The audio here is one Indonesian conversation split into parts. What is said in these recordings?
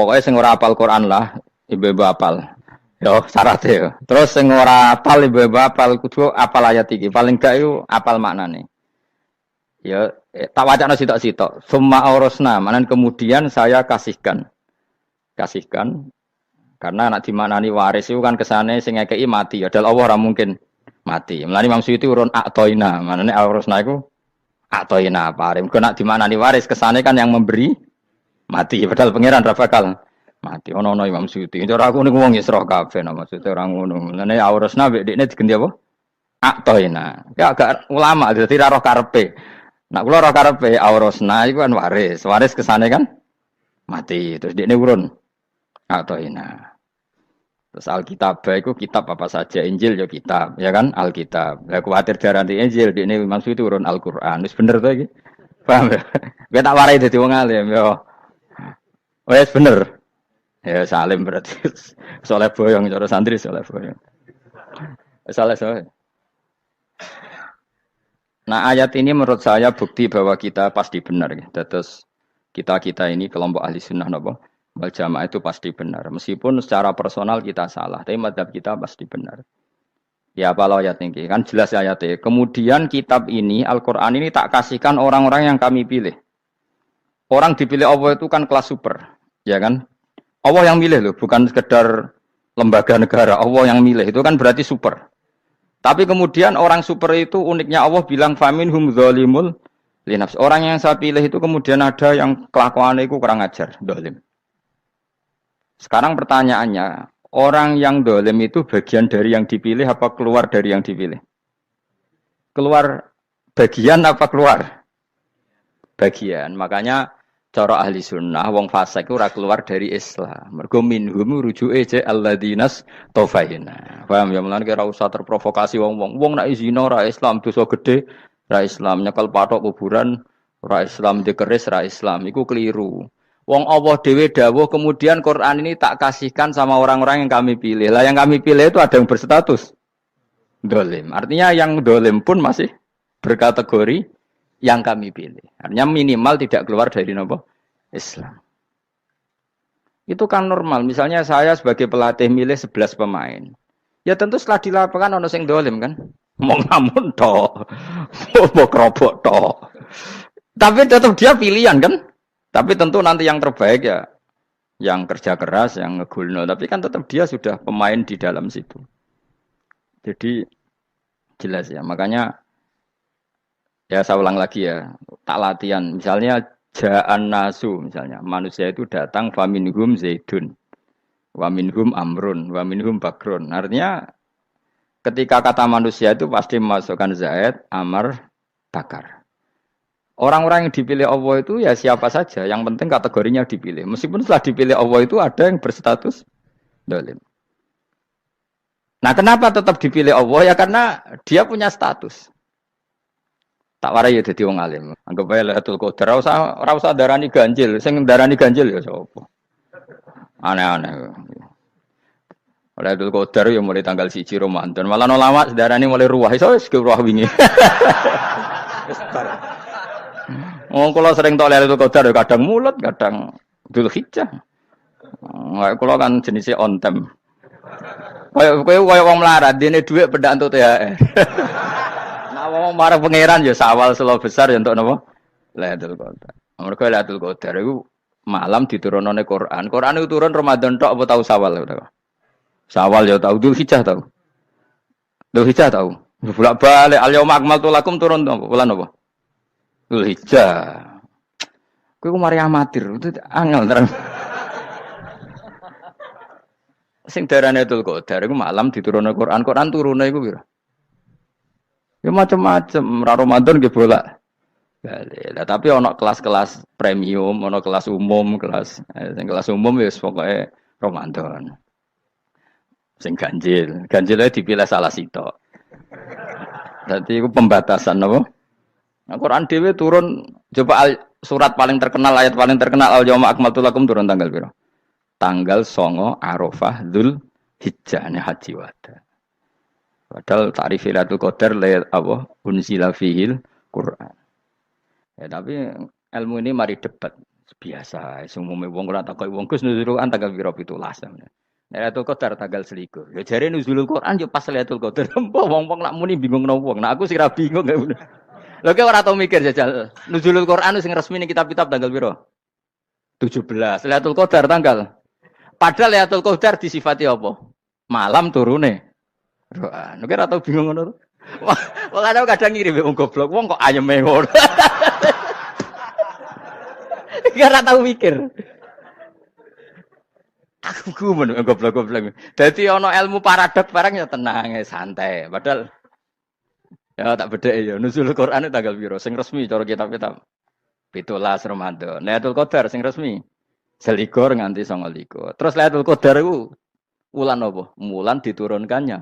Pokoknya sing ora apal Quran lah, ibu-ibu apal. Yo syaratnya yo. Terus sing ora apal ibu-ibu apal kudu apal ayat iki. Paling gak yo apal maknane. Ya tak wacana sitok-sitok. Summa aurasna, manan kemudian saya kasihkan. Kasihkan karena anak dimaknani waris itu kan kesane sing ngekeki mati. Ya dal Allah ora mungkin mati. Mulane Imam Suyuti urun atoina. Manane aurasna iku atoina paring. Kok nak dimaknani waris kesane kan yang memberi mati. Padahal pangeran ra bakal mati. Ono Imam Suyuti. Cara aku niku wong Isra kabeh nah maksudnya ora ngono. Mulane aurasna mek dekne diganti apa? Atoina. Ya agak ulama dadi ra roh karepe. Nak kula ora karepe aurasna iku kan waris. Waris kesane kan mati. Terus dekne urun atoina. Terus Alkitab itu kitab apa saja, Injil ya kitab, ya kan Alkitab. Lah kuwatir darani Injil dene maksud itu urun Al-Qur'an. Wis bener to iki? Paham ya? Kowe tak warai dadi wong alim ya. Wis bener. Ya salim berarti. Soleh boyong cara santri soleh boyong. Soleh. Nah, ayat ini menurut saya bukti bahwa kita pasti benar ya. Terus kita ini kelompok ahli sunnah napa? Wal jamaah itu pasti benar. Meskipun secara personal kita salah, tapi mazhab kita pasti benar. Ya apa ayat ini? Kan jelas ayatnya. Kemudian kitab ini, Al-Quran ini tak kasihkan orang-orang yang kami pilih. Orang dipilih Allah itu kan kelas super. Ya kan? Allah yang milih loh, bukan sekedar lembaga negara. Allah yang milih, itu kan berarti super. Tapi kemudian orang super itu uniknya Allah bilang, faminhum dzalimul linafs. Orang yang saya pilih itu kemudian ada yang kelakuannya itu kurang ajar, zalim. Sekarang pertanyaannya, orang yang dolim itu bagian dari yang dipilih apa keluar dari yang dipilih? Keluar bagian apa keluar? Bagian. Makanya cara ahli sunnah, wong fasik itu keluar dari Islam. Mergo minhum rujuke je alladinas tofaina. Paham ya? Mulane kira usah terprovokasi wong-wong. Wong nek zina ra Islam dosa gede, ra Islam nyekel patok kuburan, ra Islam dikeris ra Islam. Iku keliru. Wong Allah dhewe dawuh kemudian Quran ini tak kasihkan sama orang-orang yang kami pilih. Lah yang kami pilih itu ada yang berstatus dolim. Artinya yang dolim pun masih berkategori yang kami pilih. Artinya minimal tidak keluar dari nopo Islam. Itu kan normal. Misalnya saya sebagai pelatih milih 11 pemain. Ya tentu setelah di lapangan ono sing dolim kan. Mau ngamun toh. Mau kerobok toh. Tapi tetap dia pilihan kan. Tapi tentu nanti yang terbaik ya yang kerja keras, yang ngegulno. Tapi kan tetap dia sudah pemain di dalam situ. Jadi jelas ya. Makanya ya saya ulang lagi ya. Tak latihan. Misalnya ja'an nasu. Misalnya manusia itu datang faminhum zaidun. Waminhum amrun. Waminhum bakrun. Artinya ketika kata manusia itu pasti memasukkan zaid, amr, bakar. Orang-orang yang dipilih Allah itu ya siapa saja. Yang penting kategorinya dipilih. Meskipun setelah dipilih Allah itu ada yang berstatus dolim. Nah kenapa tetap dipilih Allah? Ya karena dia punya status. Tak warai ya dadi wong alim. Anggap ae Lailatul Qadar ora usah darani ganjil. Sing darani ganjil ya sapa? Aneh-aneh. Lailatul Qadar ya mulai tanggal 1 Ramadan. Malah ulama darani mulai ruwah. Iso wis ruwah wingi. Oh, kalau sering tolak itu Qadar kadang mulut, kadang Dzulhijjah. Kalau kan jenisnya on time. Kayak wong melarat, dene dhuwit pendak entuk THR. Nah, wong marang pangeran ya sawal selo besar ya untuk napa? Lailatul Qadar. Mergo Lailatul Qadar iku malam diturunane Quran. Quran itu turun Ramadan tok apa tahu Sawal ya? Sawal ya tahu, Dzulhijjah tahu. Dzulhijjah tahu. Bolak-balik al-yauma akmaltu lakum turun apa? Bulan apa? Dzulhijjah. Kowe mari amatir, itu angel terang. Sing darane Lailatul Qadar iku malam diturunne Quran. Quran turune iku piro? Ya macam-macam, ra Ramadan nggih bolak. Lah tapi ana kelas-kelas premium, ana kelas umum, sing kelas umum wis pokoke Ramadan. Sing ganjil, ganjile dipilih salah sitok. Dadi iku pembatasan napa? Nah, Quran dhewe turun coba surat paling terkenal, ayat paling terkenal al-yauma akmaltu lakum turun tanggal piro? Tanggal 9 Arafah Dzulhijjah haji wada. Padahal ta'rif Lailatul Qadar apa unzila fihil Quran. Ya tapi ilmu ini mari debat. Biasa, semuanya wong ora takoi wong Gus nuzulul Quran tanggal piro 17. Lailatul Qadar tanggal 21. Ya jare nuzulul Quran yo pas Lailatul Qadar. Mbok wong-wong lak muni bingung nang wong. Nah aku sing ra bingung. Lho ki ora tau mikir jajal. Nuzulul Quran sing resmi ning kitab-kitab tanggal piro? 17. Lailatul Qadar tanggal. Padahal Lailatul Qadar disifati apa? Malam turune. Quran. Nek ora tau bingung ngono. Wong kadang ngirim wong goblok, wong kok ayeme ngono. Ora tau mikir. Aku gumun goblok-goblok. Dadi ana ilmu paradok barang ya tenang, santai. Padahal ya tak bedheki ya. Nuzul Quran tanggal piro? Sing resmi cara kitab-kitab. 17 Ramadan. Lailatul Qadar sing resmi. 21 nganti 29. Terus Lailatul Qadar iku wulan apa? Wulan diturunkannya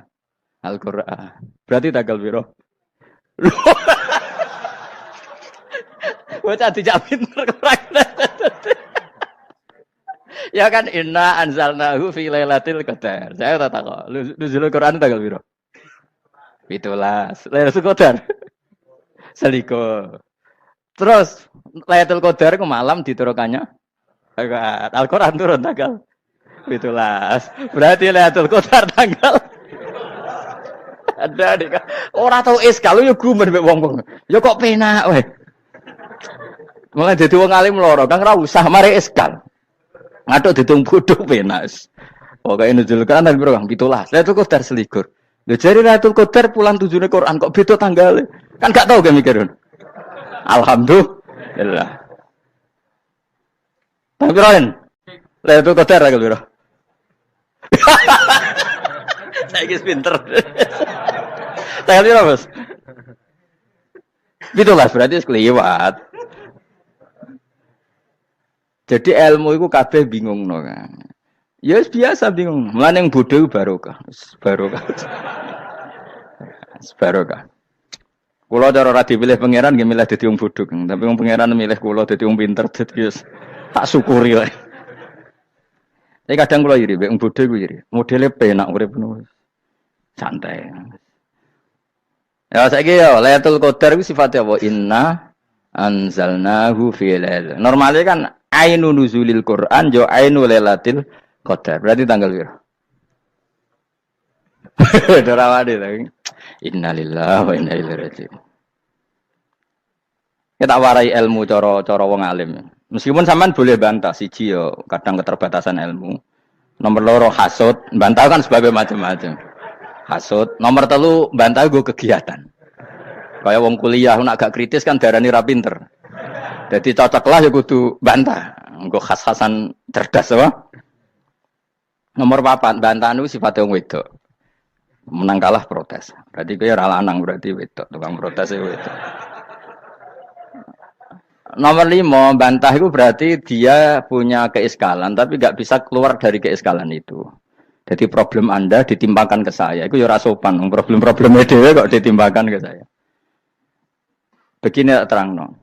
Al-Qur'an. Berarti tanggal piro? Bocah dijak pinter kurang. Ya kan inna anzalnahu fi lailatul qadar. Saya tak kok. Nuzul Quran tanggal piro? 17. Lailatul Qadar. Seliko. Terus Lailatul Qadar ku malam diturunkannya Al-Qur'an turun tanggal 17. Berarti Lailatul Qadar tanggal ada dik. Ora tau iskal yo gumen mek wong-wong. Ya kok penak weh. Mulai dadi wong alim loro, Kang ora usah mari iskal. Ngaduk ditung bodho penak. Pokoke nuzul Quran tanggal piro Kang? 17. Lailatul Qadar selikur. Lho jare Lailatul Qadar pulang tujune Quran kok beda tanggal. Kan gak tau ge mikir. Alhamdulillah. Tanggal piro kan? Lailatul Qadar tanggal piro? Saiki pinter. Tanggal piro, Bos? 17 berarti kelewat. Jadi ilmu itu kabeh bingung no kan. Ya biasa bingung. Mulane yang bodoh barokah. Barokah. Barokah. Kula cara ora dipilih pangeran nggih milih dadi wong bodoh, tapi wong pangeran milih kula dadi wong pinter dadi wis tak syukuri wae. Tapi kadang kula iri wong bodoh iku iri. Modele penak urip ngono. Santai. Ya saiki ya Lailatul Qadar iku sifate apa? Inna anzalnahu fi lailatul. Normale kan ainu nuzulil Quran jo ainu lailatul qadar. Berarti tanggal piro? Dorawade lagi. Innalillahi wa inna ilaihi raji'un. Kita warai ilmu cara wong alim. Meskipun sampean boleh bantah siji yo kadang keterbatasan ilmu. Nomor loro hasud, bantah kan sebab macam-macam. Hasud, nomor 3 bantah go kegiatan. Kayak wong kuliah nak gak kritis kan darani ra pinter. Jadi cocoklah ya kudu bantah. Engko khas-khasan cerdas apa? Nomor 4 bantahan itu sifatnya wong wedok. Menang kalah protes. Berarti kowe ora lanang berarti wedok, tukang protes wedok. Nomor 5 bantah itu berarti dia punya keiskalan tapi gak bisa keluar dari keiskalan itu. Jadi problem Anda ditimpakan ke saya. Itu ya ora sopan. Problem-problemnya dhewe kok ditimpakan ke saya. Begini terang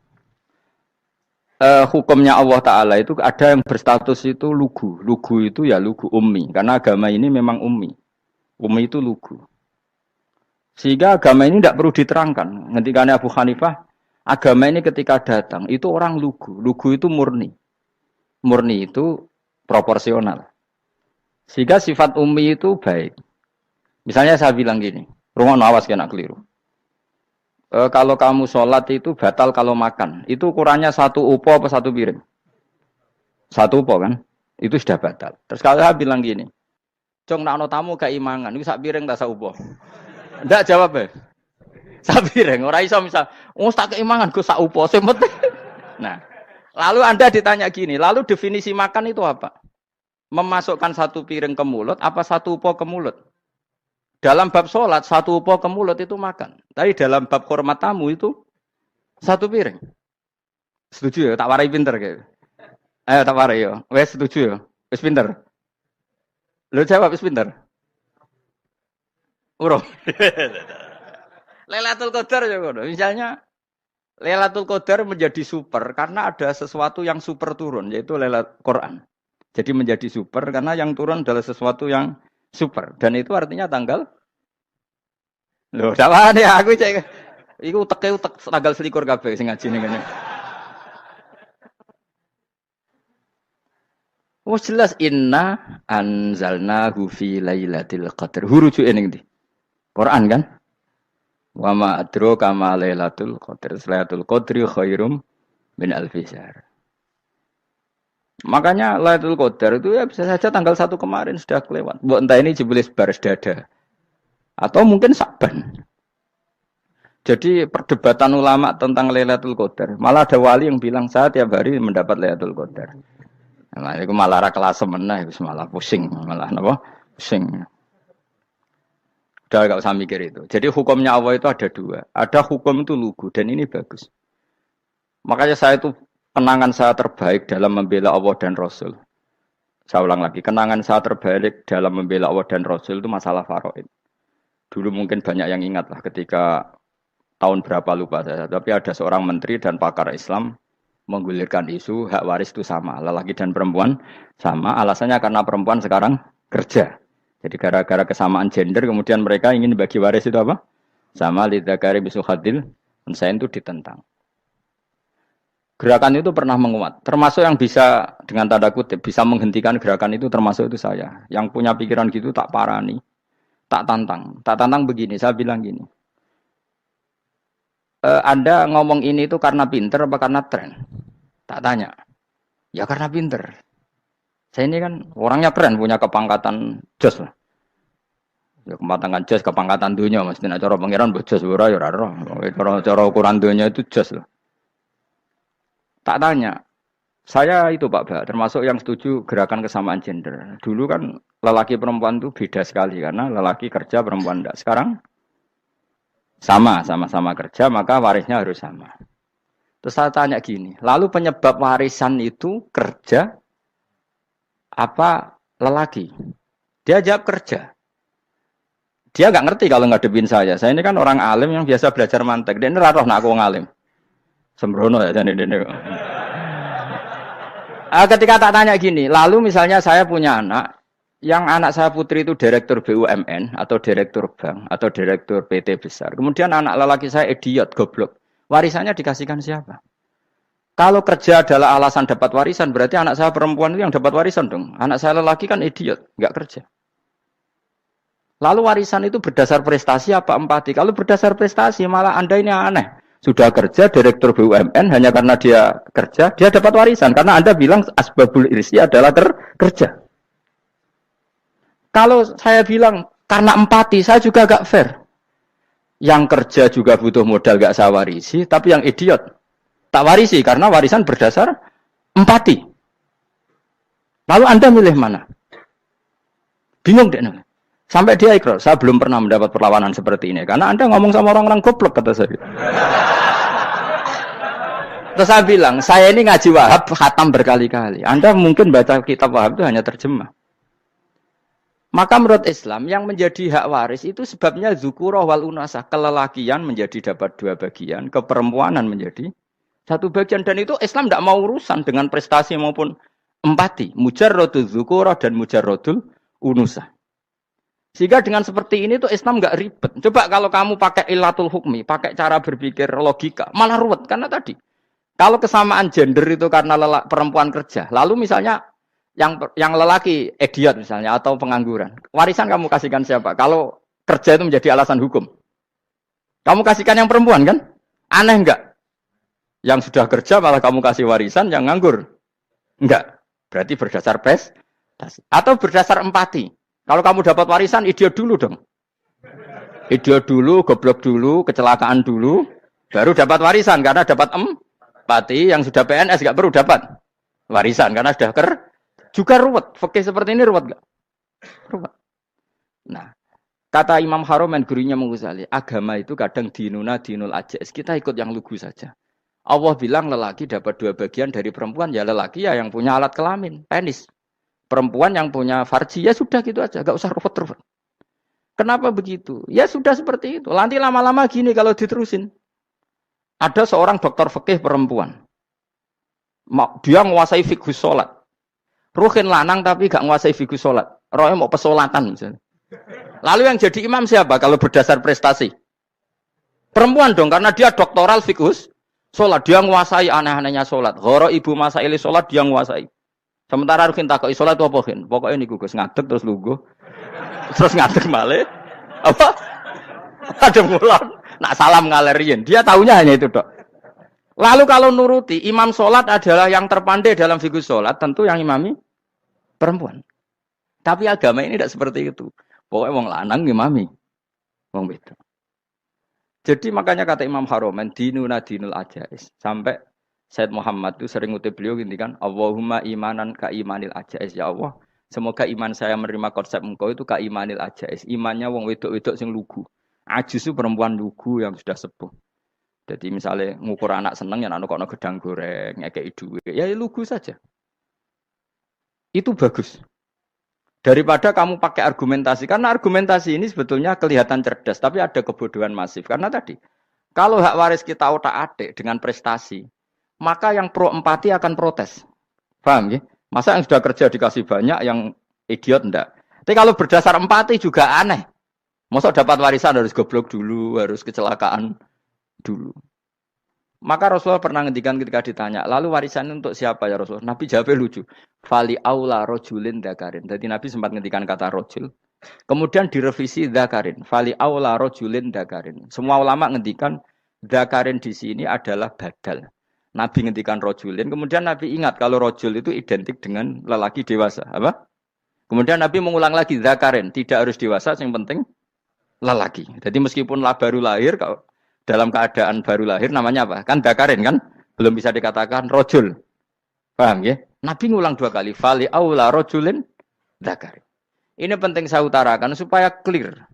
hukumnya Allah Ta'ala itu ada yang berstatus itu lugu. Lugu itu ya lugu ummi. Karena agama ini memang ummi. Ummi itu lugu. Sehingga agama ini tidak perlu diterangkan. Ketika Abu Hanifah, agama ini ketika datang, itu orang lugu. Lugu itu murni. Murni itu proporsional. Sehingga sifat ummi itu baik. Misalnya saya bilang gini, rumah awas kena keliru. Kalau kamu sholat itu batal kalau makan. Itu ukurannya 1 upo apa 1 piring? 1 upo kan? Itu sudah batal. Terus kalau saya bilang gini, Cong, nak tamu keimangan, itu 1 piring tak 1 upo. Nggak jawab ya? 1 piring. Orang iso misal, tak keimangan, gue 1 upo. Nah, lalu Anda ditanya gini, lalu definisi makan itu apa? Memasukkan 1 piring ke mulut, apa 1 upo ke mulut? Dalam bab sholat, 1 upo ke mulut itu makan. Tapi dalam bab hormat tamu itu 1 piring. Setuju ya? Tak warai pinter kayak. Ayo tak warai ya. Wes setuju ya? Wes pinter. Lo jawab wes pinter. Urung. Lailatul Qadar ya ngono. Misalnya Lailatul Qadar menjadi super karena ada sesuatu yang super turun yaitu Lailatul Quran. Jadi menjadi super karena yang turun adalah sesuatu yang super dan itu artinya tanggal. Loh, dawane aku cek. Iku utek tanggal 21 kabeh sing ngaji ning kene. Oh jelas inna anzalnahu fi lailatul qadar. Hurujuke ning ndi? Quran kan? Wa ma adraka ma lailatul qadar. Lailatul qadri khairum min alfi syahr. Makanya Lailatul Qadar itu ya bisa saja tanggal 1 kemarin sudah kelewat. Mbok entah ini jebule baris dada. Atau mungkin Saban. Jadi perdebatan ulama tentang Lailatul Qadar. Malah ada wali yang bilang saya tiap hari mendapat Lailatul Qadar. Nah, itu malah ra kelas meneh, itu malah pusing, malah napa? Pusing. Udah enggak usah mikir itu. Jadi hukumnya Allah itu ada dua. Ada hukum itu lugu dan ini bagus. Makanya saya itu kenangan saya terbaik dalam membela Allah dan Rasul. Saya ulang lagi, kenangan saya terbaik dalam membela Allah dan Rasul itu masalah faraid. Dulu mungkin banyak yang ingat lah ketika tahun berapa lupa saya. Tapi ada seorang menteri dan pakar Islam menggulirkan isu hak waris itu sama. Lelaki dan perempuan sama. Alasannya karena perempuan sekarang kerja. Jadi gara-gara kesamaan gender kemudian mereka ingin bagi waris itu apa? Sama lidzakari bisuhadil. Saya itu ditentang. Gerakan itu pernah menguat, termasuk yang bisa dengan tanda kutip bisa menghentikan gerakan itu termasuk itu saya. Yang punya pikiran gitu tak parani, tak tantang begini. Saya bilang gini, Anda ngomong ini itu karena pinter apa karena tren? Tak tanya, ya karena pinter. Saya ini kan orangnya keren, punya kepangkatan jos lah. Ya kepangkatan jos, kepangkatan dunia, mesti cara pangeran bojos ora ya ora. Cara ukuran dunia itu jos lah. Tak tanya, saya itu Pak Ba, termasuk yang setuju gerakan kesamaan gender. Dulu kan lelaki perempuan itu beda sekali karena lelaki kerja perempuan tidak. Sekarang sama-sama kerja maka warisnya harus sama. Terus saya tanya gini, lalu penyebab warisan itu kerja apa lelaki? Dia jawab kerja. Dia nggak ngerti kalau ngadepin saya. Saya ini kan orang alim yang biasa belajar mantek. Dia ini raro nak aku ngalim. Sembrono ya jadi ini. Ketika tak tanya gini, lalu misalnya saya punya anak, yang anak saya putri itu direktur BUMN atau direktur bank atau direktur PT besar. Kemudian anak lelaki saya idiot, goblok. Warisannya dikasihkan siapa? Kalau kerja adalah alasan dapat warisan, berarti anak saya perempuan itu yang dapat warisan dong. Anak saya lelaki kan idiot, nggak kerja. Lalu warisan itu berdasar prestasi apa empati? Kalau berdasar prestasi malah Anda ini aneh. Sudah kerja direktur BUMN hanya karena dia kerja, dia dapat warisan. Karena Anda bilang asbabul irsi adalah kerja. Kalau saya bilang karena empati, saya juga agak fair. Yang kerja juga butuh modal gak saya warisi, tapi yang idiot tak warisi karena warisan berdasar empati. Lalu Anda milih mana? Bingung deh. Sampai dia ikrar, saya belum pernah mendapat perlawanan seperti ini. Karena Anda ngomong sama orang-orang goblok, kata saya. Terus saya bilang, saya ini ngaji Wahab, khatam berkali-kali. Anda mungkin baca kitab Wahab itu hanya terjemah. Maka menurut Islam, yang menjadi hak waris itu sebabnya zukurah wal unasah. Kelelakian menjadi dapat 2 bagian, keperempuanan menjadi 1 bagian. Dan itu Islam tidak mau urusan dengan prestasi maupun empati. Mujarrodul zukurah dan mujarrodul unusah. Sehingga dengan seperti ini tuh Islam nggak ribet. Coba kalau kamu pakai ilatul hukmi, pakai cara berpikir logika, malah ruwet. Karena tadi, kalau kesamaan gender itu karena perempuan kerja, lalu misalnya yang lelaki idiot misalnya atau pengangguran, warisan kamu kasihkan siapa? Kalau kerja itu menjadi alasan hukum, kamu kasihkan yang perempuan kan? Aneh nggak? Yang sudah kerja malah kamu kasih warisan, yang nganggur enggak? Berarti berdasar prestasi atau berdasar empati. Kalau kamu dapat warisan, idiot dulu dong. Idiot dulu, goblok dulu, kecelakaan dulu, baru dapat warisan. Karena dapat empati, yang sudah PNS nggak perlu dapat warisan. Karena sudah juga ruwet. Fikih seperti ini ruwet nggak? Ruwet. Nah, kata Imam Haromen, gurunya Ghazali, agama itu kadang dinuna, dinul ajais. Kita ikut yang lugu saja. Allah bilang lelaki dapat 2 bagian dari perempuan, ya lelaki ya yang punya alat kelamin, penis. Perempuan yang punya farji, ya sudah gitu aja, gak usah ruwet-ruwet. Kenapa begitu? Ya sudah seperti itu. Nanti lama-lama gini kalau diterusin. Ada seorang dokter fikih perempuan. Dia menguasai fikih sholat. Ruhin lanang tapi gak menguasai fikih sholat. Rohnya mau pesolatan misalnya. Lalu yang jadi imam siapa kalau berdasar prestasi? Perempuan dong, karena dia doktoral fikih sholat. Dia menguasai aneh-anehnya sholat. Horo ibu masaili sholat dia menguasai. Sementara Rukin takoki salat apa Kin? Pokoke niku Gus ngadeg terus lungguh. Terus ngadeg malih. Apa? Ada ngulon. Nak salam ngalerian. Dia tahunya hanya itu, Dok. Lalu kalau nuruti imam salat adalah yang terpandai dalam fikih salat, tentu yang imami perempuan. Tapi agama ini tidak seperti itu. Pokoknya wong lanang imami. Wong wedok. Jadi makanya kata Imam Haromen dinuna dinul ajais. Sampai Said Muhammad itu sering ngutip beliau gini kan, Allahumma imanan ka imanil ajais, ya Allah. Semoga iman saya menerima konsep engkau itu ka imanil ajais. Imannya wong wedok-wedok sing lugu. Ajus itu perempuan lugu yang sudah sepuh. Jadi misalnya ngukur anak seneng ya anak kono gedang goreng, ngekei duit, ya lugu saja. Itu bagus. Daripada kamu pakai argumentasi, karena argumentasi ini sebetulnya kelihatan cerdas, tapi ada kebodohan masif. Karena tadi, kalau hak waris kita otak-atik dengan prestasi, maka yang pro empati akan protes. Paham ya? Masa yang sudah kerja dikasih banyak, yang idiot enggak. Tapi kalau berdasar empati juga aneh. Masa dapat warisan harus goblok dulu, harus kecelakaan dulu. Maka Rasulullah pernah ngendikan ketika ditanya, lalu warisan untuk siapa ya Rasulullah? Nabi jawabnya lucu. Fali aula rojulin dzakarin. Jadi Nabi sempat ngendikan kata rojul. Kemudian direvisi dzakarin. Fali aula rojulin dzakarin. Semua ulama ngendikan dzakarin di sini adalah badal. Nabi ngendikan rojulin. Kemudian Nabi ingat kalau rojul itu identik dengan lelaki dewasa. Apa? Kemudian Nabi mengulang lagi dzakarin. Tidak harus dewasa, yang penting lelaki. Jadi meskipun baru lahir, kalau dalam keadaan baru lahir namanya apa? Kan dzakarin kan? Belum bisa dikatakan rojul. Paham ya? Nabi ngulang 2 kali. Fali aula rojulin dzakarin. Ini penting saya utarakan supaya clear.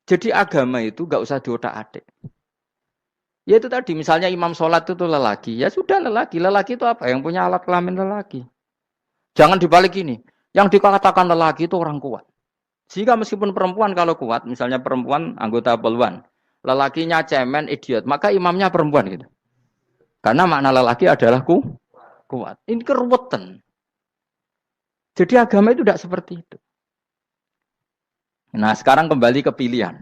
Jadi agama itu gak usah diotak-atik. Ya itu tadi, misalnya imam sholat itu lelaki. Ya sudah lelaki. Lelaki itu apa? Yang punya alat kelamin lelaki. Jangan dibalik ini. Yang dikatakan lelaki itu orang kuat. Sehingga meskipun perempuan kalau kuat, misalnya perempuan anggota poluan, lelakinya cemen, idiot, maka imamnya perempuan gitu. Karena makna lelaki adalah kuat. Ini keruwetan. Jadi agama itu tidak seperti itu. Nah sekarang kembali ke pilihan.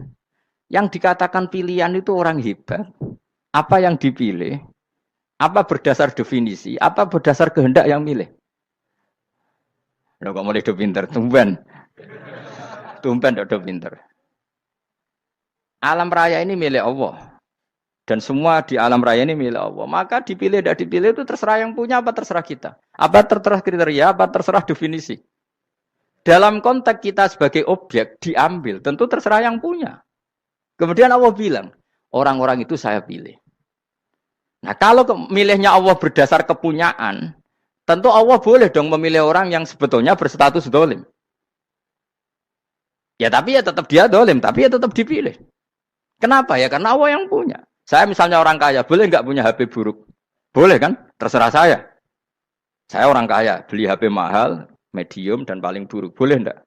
Yang dikatakan pilihan itu orang hebat. Apa yang dipilih? Apa berdasar definisi? Apa berdasar kehendak yang milih? Loh kok mulai do pinter? Tumben do pinter. Alam raya ini milik Allah. Dan semua di alam raya ini milik Allah. Maka dipilih tidak dipilih itu terserah yang punya apa terserah kita. Apa terserah kriteria, apa terserah definisi. Dalam konteks kita sebagai objek diambil, tentu terserah yang punya. Kemudian Allah bilang, orang-orang itu saya pilih. Nah kalau milihnya Allah berdasar kepunyaan, tentu Allah boleh dong memilih orang yang sebetulnya berstatus dolim. Ya tapi ya tetap dia dolim, tapi ya tetap dipilih. Kenapa ya? Karena Allah yang punya. Saya misalnya orang kaya, boleh nggak punya HP buruk? Boleh kan? Terserah saya. Saya orang kaya, beli HP mahal, medium, dan paling buruk. Boleh enggak?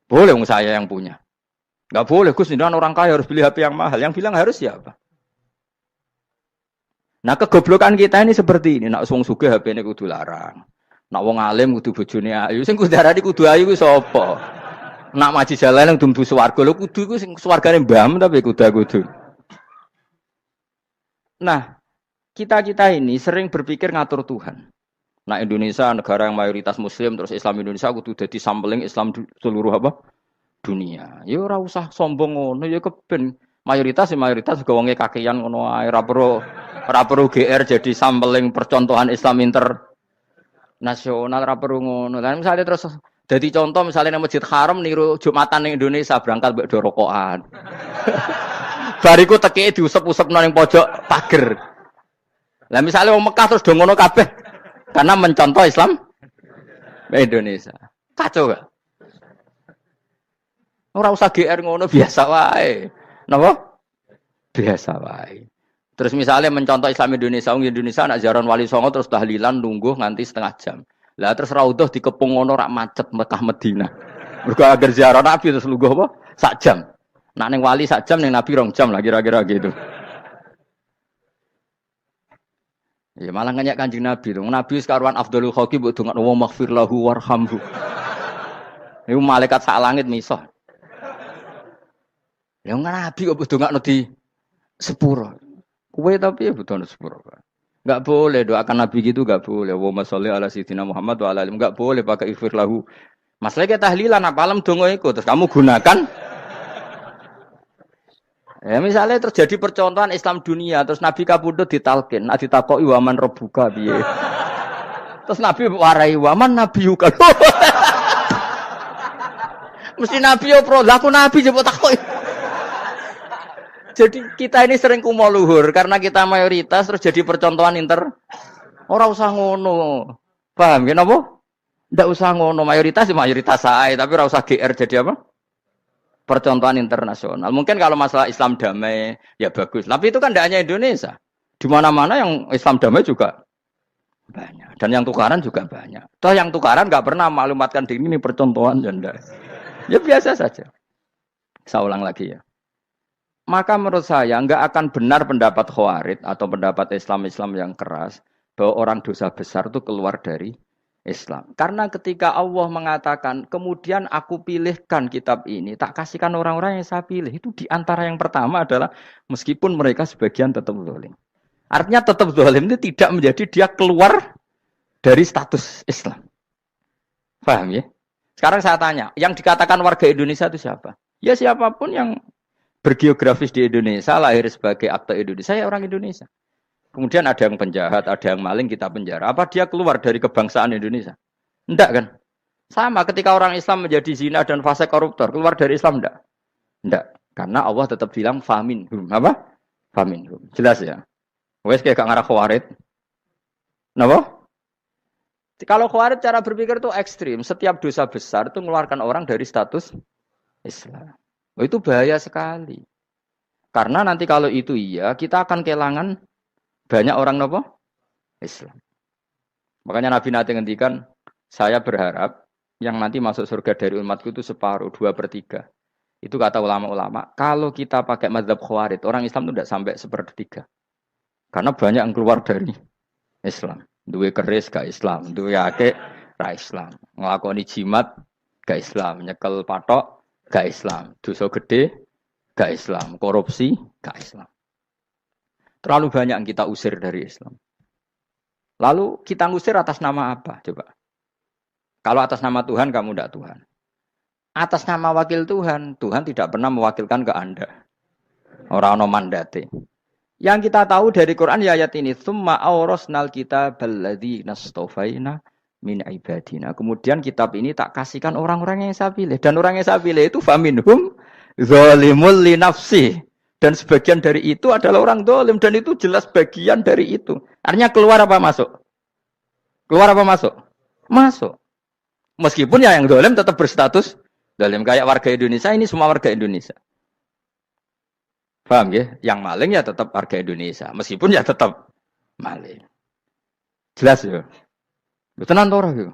Boleh, saya yang punya. Nggak boleh, Gus, ini orang kaya harus beli HP yang mahal. Yang bilang harus siapa? Nah, kegoblokan kita ini seperti ini. Nak wong sugih HP ini kudu larang. Nak wong alim kudu bojone ayu. Sing kudu darani kudu ayu ku sapa? Nak maji jalan yang dumbu swarga lho kudu iku sing swargane mbam tapi kudu. Nah, kita ini sering berpikir ngatur Tuhan. Nah, Indonesia negara yang mayoritas muslim terus Islam Indonesia kudu dadi sampling Islam seluruh apa? Dunia. Ya ora usah sombong ngono ya keben mayoritas juga wonge kakean ngono ae ora perlu GR jadi sampling percontohan Islam internasional ora perlu ngono. Lah misalnya terus jadi contoh misalnya nang Masjid Haram niru Jumatan ning Indonesia berangkat mbek do rokokan. Bariku teki diusep-usepno ning pojok pager. Lah misalnya wong Mekah terus do ngono kabeh karena mencontoh Islam Indonesia. Kacau gak? Ora usah GR ngono biasa wae. Napa? Biasa wae. Terus misalnya mencontoh Islam Indonesia, Indonesia nak ziarah Wali Songo terus tahlilan nunggu nganti setengah jam. Lah terus raudhah dikepung ngono rak macet Mekah Madinah. Mergo agar ziarah Nabi terus lungguh apa? Sak jam. Nak ning wali sak jam ning Nabi 2 jam lah kira-kira gitu. Ya malah nganyak Kanjeng Nabi dong. Nabi sekaruan Afdhalul Khalqi mbok dongakno wa maghfir lahu warhamhu. Iku malaikat sak langit miso. Ya Nabi kok mbok dongakno di sepuro. Kowe tapi ya butuh sepuro. Enggak boleh doakan Nabi gitu enggak boleh. Allahumma sholli ala sayyidina Muhammad wa ala alihi. Enggak boleh pakai ighfir lahu. Masalahnya kita tahlilan apa alam donga iku terus kamu gunakan ya misalnya terjadi percontohan Islam dunia terus Nabi kapundhut ditalkin, nah ditakoki waman rabbuka piye. Terus Nabi warai waman nabiyuka. Mesti Nabi yo pro, lah aku Nabi coba takoki. Jadi kita ini sering kumo luhur karena kita mayoritas terus jadi percontohan ora usah ngono. Paham ya napa? Ndak usah ngono, mayoritas sae, tapi ora usah GR jadi apa? Percontohan internasional. Mungkin kalau masalah Islam damai ya bagus. Tapi itu kan tidak hanya Indonesia. Di mana-mana yang Islam damai juga banyak. Dan yang tukaran juga banyak. Toh yang tukaran nggak pernah maklumatkan diri ini percontohan janda. Ya biasa saja. Saya ulang lagi ya. Maka menurut saya nggak akan benar pendapat Khawarij atau pendapat Islam-Islam yang keras bahwa orang dosa besar itu keluar dari Islam. Karena ketika Allah mengatakan, kemudian aku pilihkan kitab ini, tak kasihkan orang-orang yang saya pilih. Itu diantara yang pertama adalah meskipun mereka sebagian tetap zalim. Artinya tetap zalim itu tidak menjadi dia keluar dari status Islam. Paham ya? Sekarang saya tanya, yang dikatakan warga Indonesia itu siapa? Ya siapapun yang bergeografis di Indonesia, lahir sebagai akte Indonesia, saya orang Indonesia. Kemudian ada yang penjahat, ada yang maling, kita penjara. Apa dia keluar dari kebangsaan Indonesia? Enggak kan? Sama ketika orang Islam menjadi zina dan fase koruptor, keluar dari Islam enggak? Enggak. Karena Allah tetap bilang faminhum. Apa? Faminhum. Jelas ya? Wes kayak gak ngarah Khawarij. Napa? Kalau Khawarij cara berpikir itu ekstrim. Setiap dosa besar itu mengeluarkan orang dari status Islam. Oh, itu bahaya sekali. Karena nanti kalau itu iya, kita akan kehilangan banyak orang nopo Islam. Makanya Nabi nanti ngendikan, saya berharap yang nanti masuk surga dari umatku itu separuh, 2/3. Itu kata ulama-ulama. Kalau kita pakai mazhab Khawarij, orang Islam itu tidak sampai 1/3. Karena banyak yang keluar dari Islam. Duwe keris gak Islam, duwe akeh ra Islam. Nglakoni jimat gak Islam, nyekel patok gak Islam, dosa gede gak Islam, korupsi gak Islam. Terlalu banyak yang kita usir dari Islam. Lalu kita ngusir atas nama apa? Coba. Kalau atas nama Tuhan, kamu tidak Tuhan. Atas nama wakil Tuhan, Tuhan tidak pernah mewakilkan ke Anda. Orang-orang mandate. Yang kita tahu dari Quran ya ayat ini, Tsumma awrasnal kitabal ladzina astafaina min ibadina. Kemudian kitab ini tak kasihkan orang-orang yang saya pilih. Dan orang yang saya pilih itu faminhum zalimul li nafsi. Dan sebagian dari itu adalah orang dolim. Dan itu jelas bagian dari itu. Artinya keluar apa masuk? Keluar apa masuk? Masuk. Meskipun ya yang dolim tetap berstatus dolim. Kayak warga Indonesia, ini semua warga Indonesia. Paham ya? Yang maling ya tetap warga Indonesia. Meskipun ya tetap maling. Jelas ya? Tenan torah ya?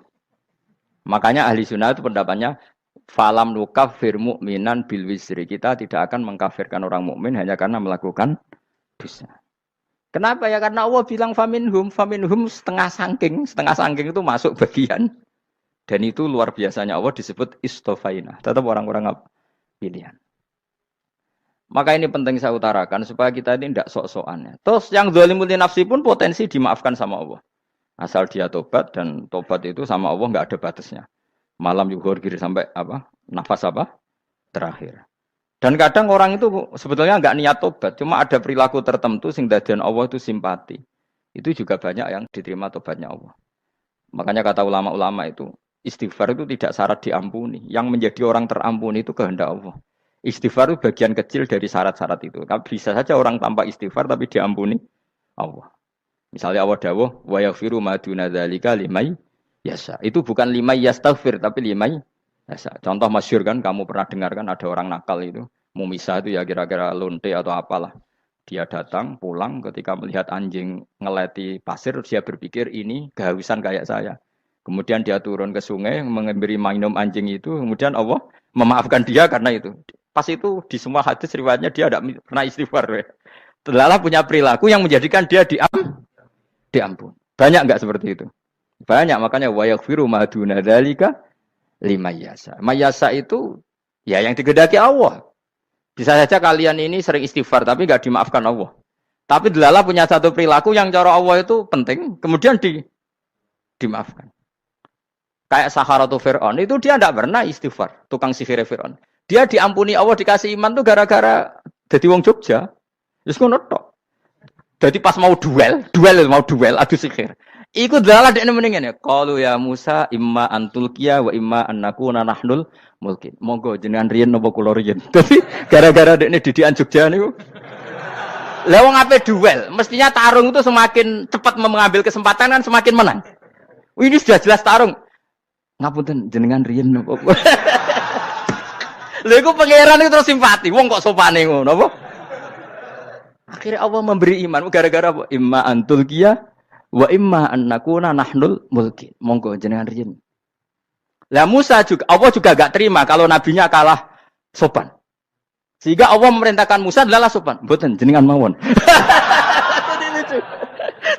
Makanya ahli sunnah itu pendapatnya falam nukafir mu'minan bil wisri. Kita tidak akan mengkafirkan orang mukmin hanya karena melakukan dosa. Kenapa ya? Karena Allah bilang faminhum setengah sangking itu masuk bagian. Dan itu luar biasanya Allah disebut istofaina. Tetap orang-orang pilihan. Maka ini penting saya utarakan supaya kita ini tidak sok-sokan. Terus yang zalimul nafsi pun potensi dimaafkan sama Allah. Asal dia tobat dan tobat itu sama Allah nggak ada batasnya. Malam yuhur kiri sampai apa? Nafas apa? Terakhir. Dan kadang orang itu sebetulnya nggak niat tobat, cuma ada perilaku tertentu sing dadian Allah itu simpati. Itu juga banyak yang diterima tobatnya Allah. Makanya kata ulama-ulama itu, istighfar itu tidak syarat diampuni. Yang menjadi orang terampuni itu kehendak Allah. Istighfar itu bagian kecil dari syarat-syarat itu. Tapi bisa saja orang tanpa istighfar tapi diampuni Allah. Misalnya Allah dawuh, wa yaghfiru ma duna dzalika limay yasha. Itu bukan limay yastaghfir tapi limay yasha. Contoh masyhur kan kamu pernah dengar kan ada orang nakal itu, mumisah itu ya kira-kira lonte atau apalah. Dia datang pulang ketika melihat anjing ngeleti pasir dia berpikir ini kehausan kayak saya. Kemudian dia turun ke sungai memberi minum anjing itu, kemudian Allah memaafkan dia karena itu. Pas itu di semua hadis riwayatnya dia tidak pernah istighfar. Telah punya perilaku yang menjadikan dia diampun. Banyak enggak seperti itu? Banyak, makanya wa yaghfiru ma duna dzalika limayasa. Mayasa itu ya yang digedaki Allah. Bisa saja kalian ini sering istighfar tapi enggak dimaafkan Allah. Tapi delala punya satu perilaku yang cara Allah itu penting, kemudian dimaafkan. Kayak Saharatu Fir'aun, itu dia tidak pernah istighfar, tukang sihir Fir'aun. Dia diampuni Allah, dikasih iman tuh gara-gara jadi wong Jogja. Terus ngono tok. Jadi pas mau duel, adu sihir. Iku delala dekne mendingan ya. Qalu ya Musa imma antulkiya wa imma annakuna nahnul mulkin. Monggo jenengan riyen napa kula riyen. Dadi gara-gara dekne didikan Jogja niku. Lah wong ape duel, mestinya tarung itu semakin cepat mengambil kesempatan kan semakin menang. Ini sudah jelas tarung. Ngapunten jenengan riyen napa. Lha iku pangeran itu terus simpati. Wong kok sopane ngono apa? Akhirnya Allah memberi iman gara-gara apa? Imma antulkiya wa imma annakuna nahnul mulkin. Monggo jenengan riyen. Lah Musa juga Allah juga enggak terima kalau nabinya kalah sopan. Sehingga Allah memerintahkan Musa adalah sopan. Mboten jenengan mawon.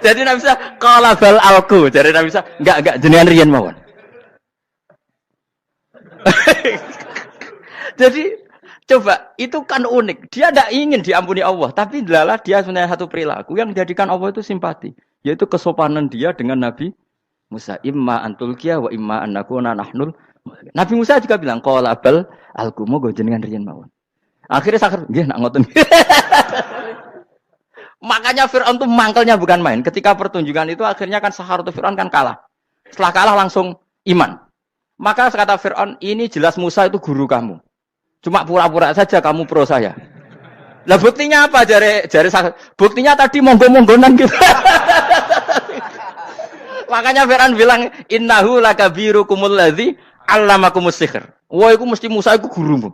Jadi Nabi Musa qala bal alqu. Jadi Nabi Musa enggak jenengan riyen mawon. Jadi coba itu kan unik. Dia tidak ingin diampuni Allah, tapi adalah dia sebenarnya satu perilaku yang menjadikan Allah itu simpati, yaitu kesopanan dia dengan Nabi Musa. Imma antulkiya wa imma annakuna nahnul. Nabi Musa juga bilang qala bal alqu moga jenengan riyen mawon. Akhirnya sakar nggih nak ngoten. Makanya Fir'aun itu mangkelnya bukan main. Ketika pertunjukan itu akhirnya kan Saharatu Fir'aun kan kalah. Setelah kalah langsung iman. Maka kata Fir'aun, ini jelas Musa itu guru kamu. Cuma pura-pura saja kamu pro saya. Lah buktinya apa? Jari buktinya tadi monggo-monggonan gitu. Makanya Fir'aun bilang, innahu lakabirukumul ladzi 'allamakumus sihr. Wah, itu mesti Musa itu gurumu.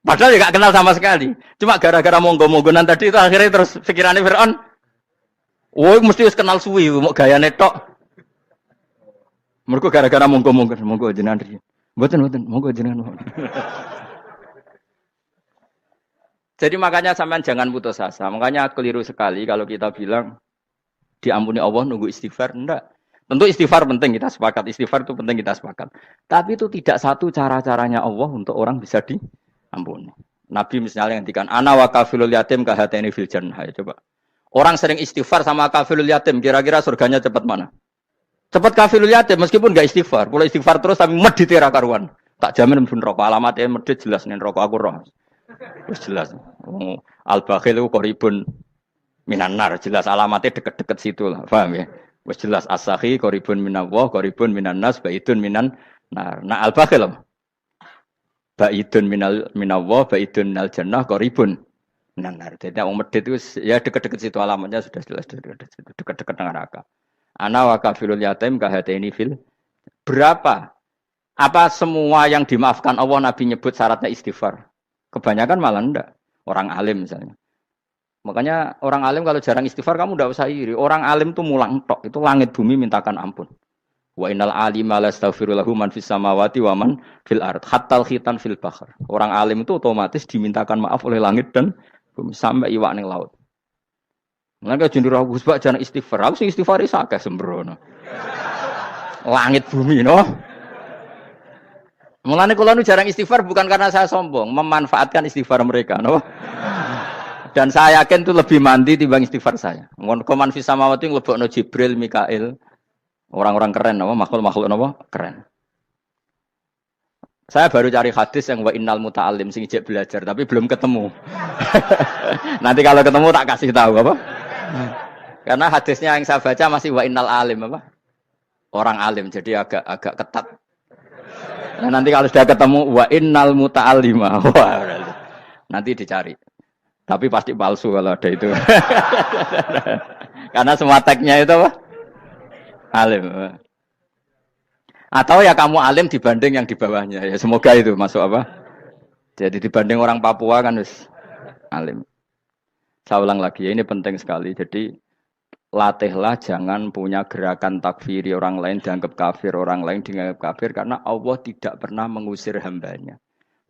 Padahal ya gak kenal sama sekali. Cuma gara-gara monggo-monggonan tadi itu akhirnya terus pikirannya Fir'aun, wah, mesti harus kenal suwi, mau gayane tok. Mergo gara-gara monggo jenengan riyen. Mboten monggo jenengan. Jadi makanya sampean jangan putus asa. Makanya keliru sekali kalau kita bilang diampuni Allah nunggu istighfar. Enggak. Tentu istighfar penting, kita sepakat. Istighfar itu penting, kita sepakat. Tapi itu tidak satu cara-caranya Allah untuk orang bisa diampuni. Nabi misalnya ngendikan ana wa kafilul yatim kahateni fil jannah. Coba. Orang sering istighfar sama kafilul yatim, kira-kira surganya cepat mana? Cepat kafirul yatim meskipun enggak istighfar. Kalau istighfar terus tapi medit ra karuan. Tak jamin pun rokok alamatnya medit jelas nih rokok aku roh. Terus jelas. Al-bakhil itu qoribun minan nar, jelas alamatnya deket-deket situ lah. Paham ya? Wis jelas as-sakhi qoribun minallah, qoribun minan nas, baidun minan nar. Nah al-bakhil baidun minallah, baidun minal jannah, qoribun minan nar. Jadi wong medit itu ya deket-deket situ alamatnya sudah jelas deket-deket neraka. Ana wa kafilul yatim kahateni fil. Berapa? Apa semua yang dimaafkan Allah Nabi nyebut syaratnya istighfar? Kebanyakan malah enggak. Orang alim misalnya. Makanya orang alim kalau jarang istighfar kamu enggak usah iri. Orang alim tuh mulang tok. Itu langit bumi mintakan ampun. Wa innal alima lastaghfiru lahu man fis samawati wa man fil ard. Hattal khitan fil bahr. Orang alim itu otomatis dimintakan maaf oleh langit dan bumi sampai iwak ning laut. Mengapa jendur aku sebab jangan istighfar. Aku sing istighfar isa akeh sembrono. Langit bumi no. Mulane kula nu jarang istighfar bukan karena saya sombong, memanfaatkan istighfar mereka no. Dan saya yakin itu lebih mandi timbang istighfar saya. Ngon koman fis samawati nglebokno Jibril, Mikail. Orang-orang keren no, makhluk-makhluk no, keren. Saya baru cari hadis yang wa innal muta'allim sing ijek belajar tapi belum ketemu. Nanti kalau ketemu tak kasih tahu apa? Karena hadisnya yang saya baca masih wa innal alim apa? Orang alim jadi agak ketat. Nah, nanti kalau sudah ketemu wa innal muta'allima. Nanti dicari. Tapi pasti palsu kalau ada itu. Karena semua tagnya itu apa? Alim. Atau ya kamu alim dibanding yang di bawahnya. Ya semoga itu masuk apa? Jadi dibanding orang Papua kan wis alim. Saya ulang lagi, ya ini penting sekali. Jadi latihlah jangan punya gerakan takfiri orang lain dianggap kafir, orang lain dianggap kafir karena Allah tidak pernah mengusir hambanya.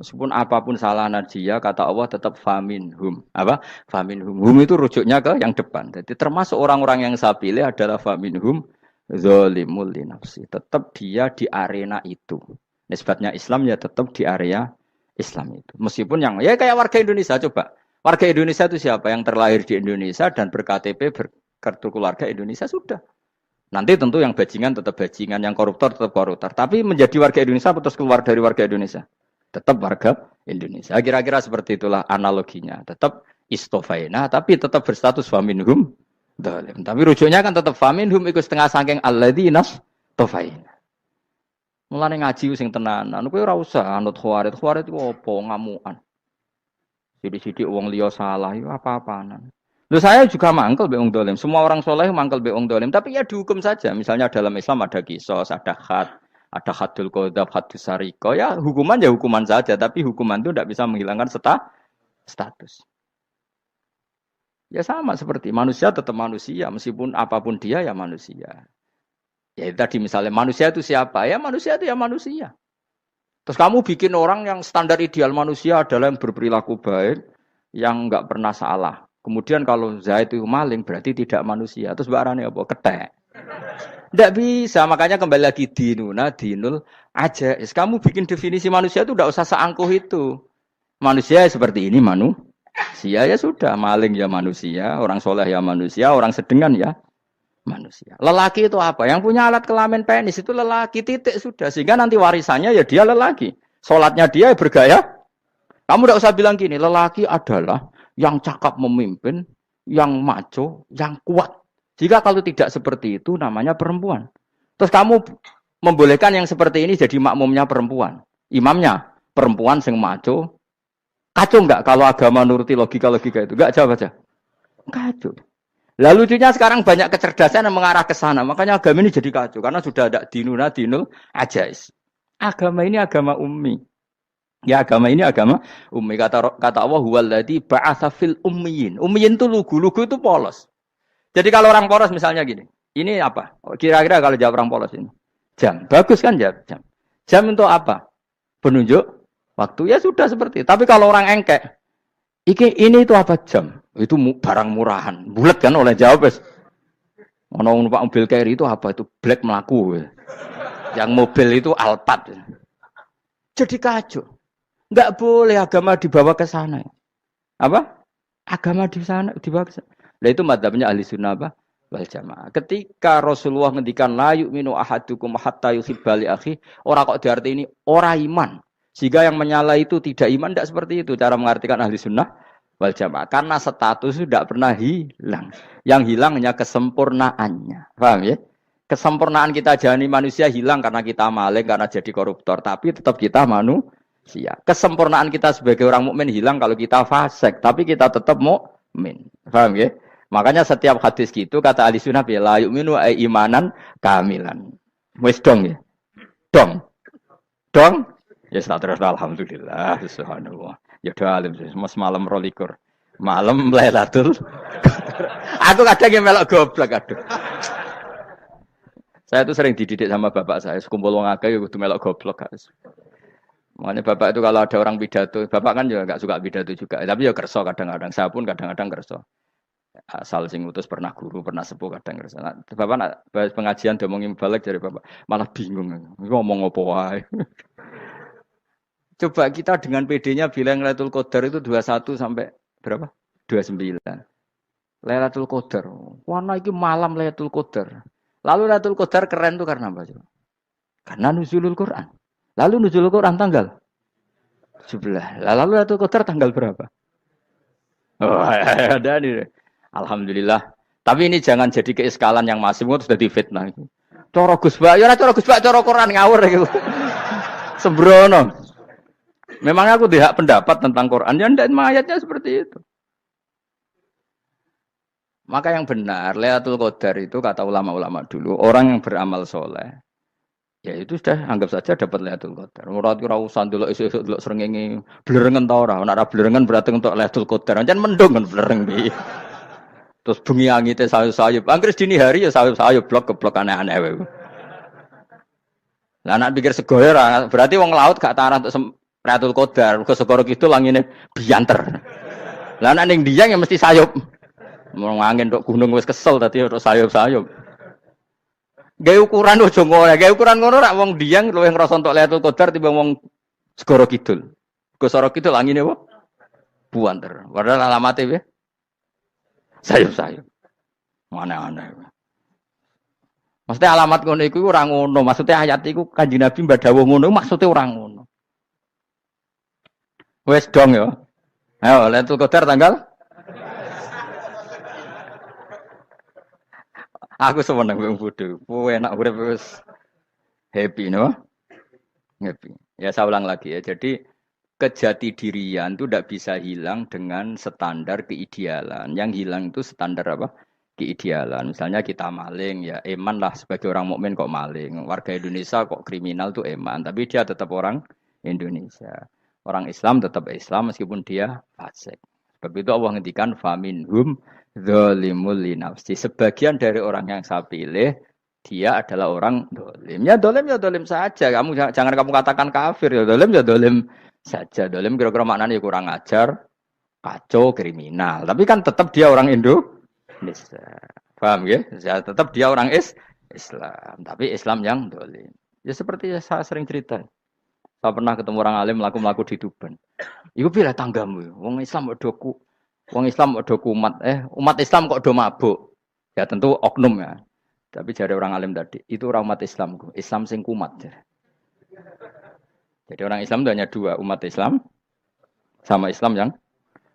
Meskipun apapun salah dia, kata Allah tetap faminhum. Apa? Faminhum. Hum itu rujuknya ke yang depan. Jadi termasuk orang-orang yang saya pilih adalah faminhum zalimul li nafsi. Tetap dia di arena itu. Nisbatnya Islam ya tetap di area Islam itu. Meskipun yang ya kayak warga Indonesia coba. Warga Indonesia itu siapa? Yang terlahir di Indonesia dan berKTP berkartu keluarga Indonesia sudah. Nanti tentu yang bajingan tetap bajingan, yang koruptor tetap koruptor. Tapi menjadi warga Indonesia terus keluar dari warga Indonesia. Tetap warga Indonesia. Kira-kira seperti itulah analoginya. Tetap istofaina, tapi tetap berstatus faminhum dhalim. Tapi rujuknya kan tetap faminhum ikut setengah saking alladzinas tofaina. Mulane ngaji sing tenanan. Kowe ora usah anut khawarit. Khawarit itu apa ngamukan. Sidik-sidik wong liya salah itu apa-apaan. Loh saya juga mangkel be wong dolim. Semua orang soleh mangkel be wong dolim. Tapi ya dihukum saja. Misalnya dalam Islam ada kisos, ada ada hadul qadzaf, hadus sariko. Ya hukuman saja. Tapi hukuman itu tidak bisa menghilangkan status. Ya sama seperti manusia tetap manusia. Meskipun apapun dia ya manusia. Ya tadi misalnya manusia itu siapa? Ya manusia itu ya manusia. Terus kamu bikin orang yang standar ideal manusia adalah yang berperilaku baik, yang enggak pernah salah. Kemudian kalau Zaid itu maling berarti tidak manusia. Terus barangnya apa? Ketek. Tidak bisa. Makanya kembali lagi dinul aja. Kamu bikin definisi manusia itu tidak usah seangkuh itu. Manusia seperti ini manusia ya sudah. Maling ya manusia, orang soleh ya manusia, orang sedengan ya manusia. Lelaki itu apa? Yang punya alat kelamin penis itu lelaki titik sudah. Sehingga nanti warisannya ya dia lelaki. Sholatnya dia bergaya. Kamu tidak usah bilang gini. Lelaki adalah yang cakap memimpin, yang maco, yang kuat. Jika kalau tidak seperti itu namanya perempuan. Terus kamu membolehkan yang seperti ini jadi makmumnya perempuan. Imamnya perempuan sing maco. Kacau enggak kalau agama nuruti logika-logika itu? Enggak jawab aja. Kacau. Lalu lucunya sekarang banyak kecerdasan yang mengarah ke sana. Makanya agama ini jadi kacau. Karena sudah ada dinul ajais. Agama ini agama ummi. Ya agama ini agama ummi. Kata Allah huwallazi ba'atsa fil ummiyin. Ummiyin itu lugu itu polos. Jadi kalau orang polos misalnya gini. Ini apa? Kira-kira kalau jawab orang polos ini. Jam. Bagus kan jam? Jam untuk apa? Penunjuk waktu. Ya sudah seperti itu. Tapi kalau orang engkek. Ini itu apa jam? Itu barang murahan. Bulat kan oleh jawab. Orang numpak mobil carry itu apa? Itu black melaku. Yang mobil itu Alphard. Jadi kacau. Enggak boleh agama dibawa ke sana. Apa? Agama di sana dibawa ke sana. Nah itu madzhabnya ahli sunnah apa? Wal jamaah. Ketika Rasulullah ngendikan la yu'minu ahadukum hatta yuhibba li akhi, ora kok diarti ini ora iman. Sehingga yang menyala itu tidak iman, tidak seperti itu cara mengartikan ahli sunnah wal jamaah. Karena status itu tidak pernah hilang. Yang hilang hanya kesempurnaannya. Paham ya? Kesempurnaan kita jadi manusia hilang karena kita maling, karena jadi koruptor. Tapi tetap kita manusia. Kesempurnaan kita sebagai orang mukmin hilang kalau kita fasik. Tapi kita tetap mukmin. Paham ya? Makanya setiap hadis gitu kata ahli sunnah la yu'minu imanan kamilan. Wis dong ya. Dong. Ya terus alhamdulillah subhanallah. Ya doa alim mas malam 12. Malam Lailatul. Aku kadang yang melok goblok aduh. Saya tuh sering dididik sama bapak saya, sekumpul wong akeh ya kudu melok goblok guys. Makanya bapak itu kalau ada orang pidato, bapak kan juga enggak suka pidato juga, tapi ya kerso kadang-kadang. Saya pun kadang-kadang kerso. Asal sing utus pernah guru, pernah sepuh kadang kerso. Nah, bapak nak pengajian diomongin balik dari bapak, malah bingung. Ngomong apa wae. Coba kita dengan PD-nya bilang Lailatul Qadar itu 21 sampai berapa? 29. Lailatul Qadar. Warna iki malam Lailatul Qadar. Lalu Lailatul Qadar keren tuh karena apa? Karena nuzulul Quran. Lalu nuzulul Quran tanggal 17. Lalu Lailatul Qadar tanggal berapa? Oh, ada nih. Alhamdulillah. Tapi ini jangan jadi keiskalan yang masif itu sudah difitnah. Coro Gus Bak, ya coro Gus Bak, coro Quran ngawur gitu. Sembrono. Memang aku tidak pendapat tentang Quran, ya dan ayatnya seperti itu. Maka yang benar, Lailatul Qadar itu kata ulama-ulama dulu, orang yang beramal soleh, ya itu sudah anggap saja dapat Lailatul Qadar. Ora usah ndelok esuk-esuk ndelok srengenge blerengen ta ora. Nek ora blerengen berarti untuk Lailatul Qadar. Jan mendung kan blereng piye. Terus bengi angite sayup-sayup. Anggere dini hari ya sayup-sayup blok aneh-aneh wae. Lah nek pikir segoyo ora, berarti wong laut gak tarah untuk Lailatul Qadar, ke segoro kidul langine bianter. Lah nek ning Dieng ya mesti sayup. Mau angin tok gunung wis kesel tadi tok sayup-sayup. Gawe ukuran ojo ngono, gawe ukuran ngono rak wong Dieng luwih ngrasa entuk Lailatul Qadar timbang wong segoro kidul. Ke segoro kidul angine apa? Buanter. Padahal alamatnya ya sayup-sayup. Aneh-aneh. Maksudnya alamat ngono iku ora ngono, maksudnya ayat iku Kanjeng Nabi mbadhawuh ngono maksudnya ora ngono. Wes dong ya. Ayo Lailatul Qadar tanggal. Aku seneng wong bodho. Kowe enak urip wis happy no? Happy. Ya saya ulang lagi ya. Jadi kejati dirian itu tidak bisa hilang dengan standar keidealan. Yang hilang itu standar apa? Keidealan. Misalnya kita maling, ya eman lah sebagai orang mukmin kok maling. Warga Indonesia kok kriminal tuh eman, tapi dia tetap orang Indonesia. Orang Islam tetap Islam meskipun dia fasik. Sebab itu Allah ngendikan faminhum zalimul linafsi. Sebagian dari orang yang saya pilih dia adalah orang dolim. Ya dolim saja. Kamu jangan kamu katakan kafir ya dolim saja. Dolim kira-kira maknanya kurang ajar, kacau, kriminal. Tapi kan tetap dia orang Indonesia. Paham ya? Ya tetap dia orang Islam. Tapi Islam yang dolim. Ya seperti saya sering cerita. Saya pernah ketemu orang alim melaku di Tuban. Iku pilih tanggamu. Wong Islam kok doku. Wong Islam kok doku umat. Umat Islam kok do mabuk. Ya tentu oknum ya. Tapi jadi orang alim tadi, itu orang umat Islam. Islam sing kumat. Jadi orang Islam itu hanya dua, umat Islam sama Islam yang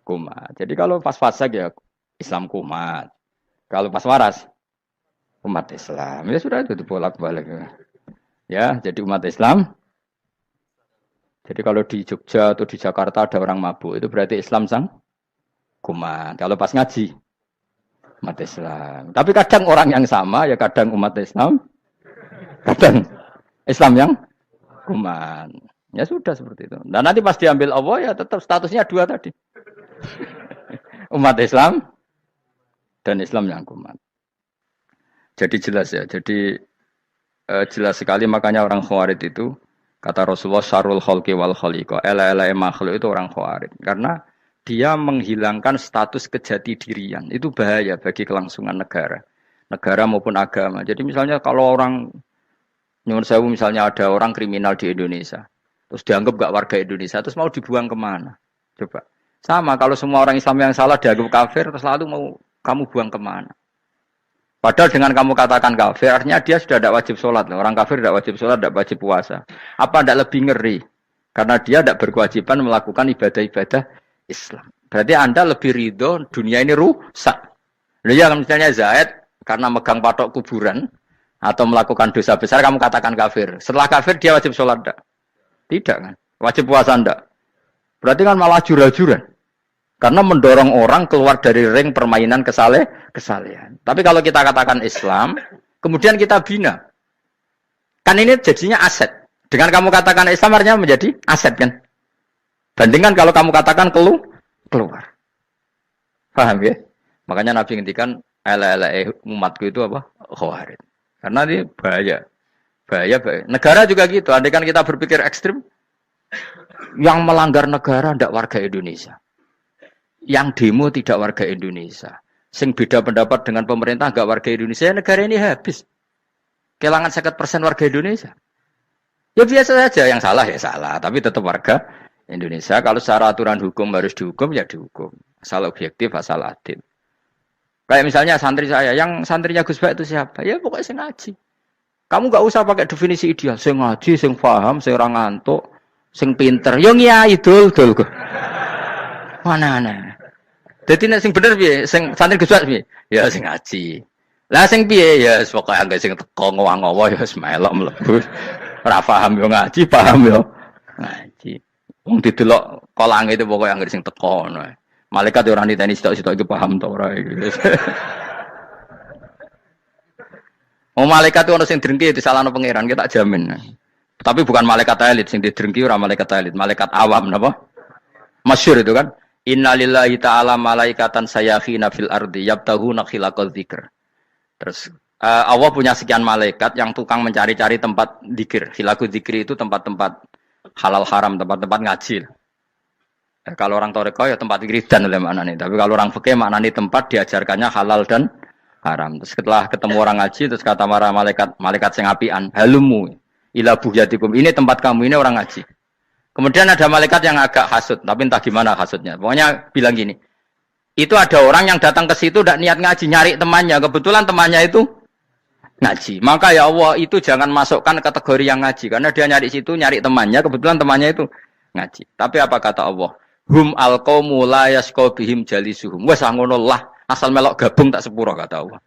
kumat. Jadi kalau pas fasik ya Islam kumat. Kalau pas waras umat Islam. Ya sudah itu bolak-balik. Ya, jadi umat Islam. Jadi kalau di Jogja atau di Jakarta ada orang mabuk, itu berarti Islam sang kumat. Kalau pas ngaji umat Islam. Tapi kadang orang yang sama, ya kadang umat Islam, kadang Islam yang kuman. Ya sudah seperti itu. Dan nanti pas diambil Allah, ya tetap statusnya dua tadi. Umat Islam dan Islam yang kuman. Jadi jelas ya. Jadi jelas sekali makanya orang Khawarij itu, kata Rasulullah, syarrul khalqi wal khaliqa. Ela-ela makhluk itu orang Khawarij. Karena dia menghilangkan status kejati dirian. Itu bahaya bagi kelangsungan negara. Negara maupun agama. Jadi misalnya kalau orang, nyuwun sewu misalnya ada orang kriminal di Indonesia. Terus dianggap gak warga Indonesia. Terus mau dibuang kemana? Coba. Sama kalau semua orang Islam yang salah dianggap kafir. Terus lalu mau kamu buang kemana? Padahal dengan kamu katakan kafir. Artinya dia sudah tidak wajib sholat. Orang kafir tidak wajib sholat, tidak wajib puasa. Apa tidak lebih ngeri? Karena dia tidak berkewajiban melakukan ibadah-ibadah Islam. Berarti Anda lebih ridho dunia ini rusak. Ya misalnya Zaid karena megang patok kuburan atau melakukan dosa besar kamu katakan kafir. Setelah kafir dia wajib sholat enggak? Tidak kan? Wajib puasa enggak? Berarti kan malah jura-juran. Karena mendorong orang keluar dari ring permainan kesalehan. Tapi kalau kita katakan Islam, kemudian kita bina. Kan ini jadinya aset. Dengan kamu katakan Islam artinya menjadi aset kan? Bandingkan kalau kamu katakan keluar. Paham ya? Makanya Nabi ngendikan umatku itu apa? Khawarij. Karena ini bahaya. Bahaya. Negara juga gitu. Andai kan kita berpikir ekstrim, yang melanggar negara tidak warga Indonesia. Yang demo tidak warga Indonesia. Sing beda pendapat dengan pemerintah enggak warga Indonesia, negara ini habis. Kehilangan 50% warga Indonesia. Ya biasa saja, yang salah ya salah, tapi tetap warga Indonesia. Kalau secara aturan hukum harus dihukum, ya dihukum. Asal objektif, asal adil. Kayak misalnya santri saya, yang santrinya Gus Bak itu siapa? Ya pokoknya sing ngaji. Kamu gak usah pakai definisi ideal. Sing ngaji, sing paham, sing orang ngantuk, sing pinter. Yo ngiyai dul. Mana. Jadi nek sing bener piye? Sing santri Gus Bak piye? Ya sing ngaji. Lah sing piye? Ya pokoke anggere sing teko ngowang-ngowo ya melok mlebu. Ora paham yo ngaji, paham yo ngaji. Wong didelok kolange itu pokoke anggere sing teko ngono. Malaikat ora niteni sitok-sitok iki paham ta ora iki. Malaikat itu ono sing drengki disalahno pangeran, kita tak jamin. Tapi bukan malaikat elit sing didrengki ora malaikat elit, malaikat awam napa? Masyhur itu kan. Innalillahi ta'ala malaikatan sayakhina fil ardi yabtaghuna khilaqal dzikr. Terus Allah punya sekian malaikat yang tukang mencari-cari tempat dzikir. Khilaqul dzikri itu tempat-tempat halal haram, tempat-tempat ngaji. Kalau orang toreko ya tempat wiridan oleh maknanya. Tapi kalau orang fikih maknanya tempat diajarkannya halal dan haram. Terus setelah ketemu orang ngaji terus kata para malaikat sing apian, halumu ila buhyatikum. Ini tempat kamu, ini orang ngaji. Kemudian ada malaikat yang agak hasut, tapi entah gimana hasutnya. Pokoknya bilang gini, itu ada orang yang datang ke situ tidak niat ngaji, nyari temannya. Kebetulan temannya itu ngaji. Maka ya Allah itu jangan masukkan kategori yang ngaji. Karena dia nyari situ, nyari temannya. Kebetulan temannya itu ngaji. Tapi apa kata Allah? Hum alqaumu la yasqa bihim jalisuhum. Wes ngono lah, asal melok gabung tak sepuro kata Allah.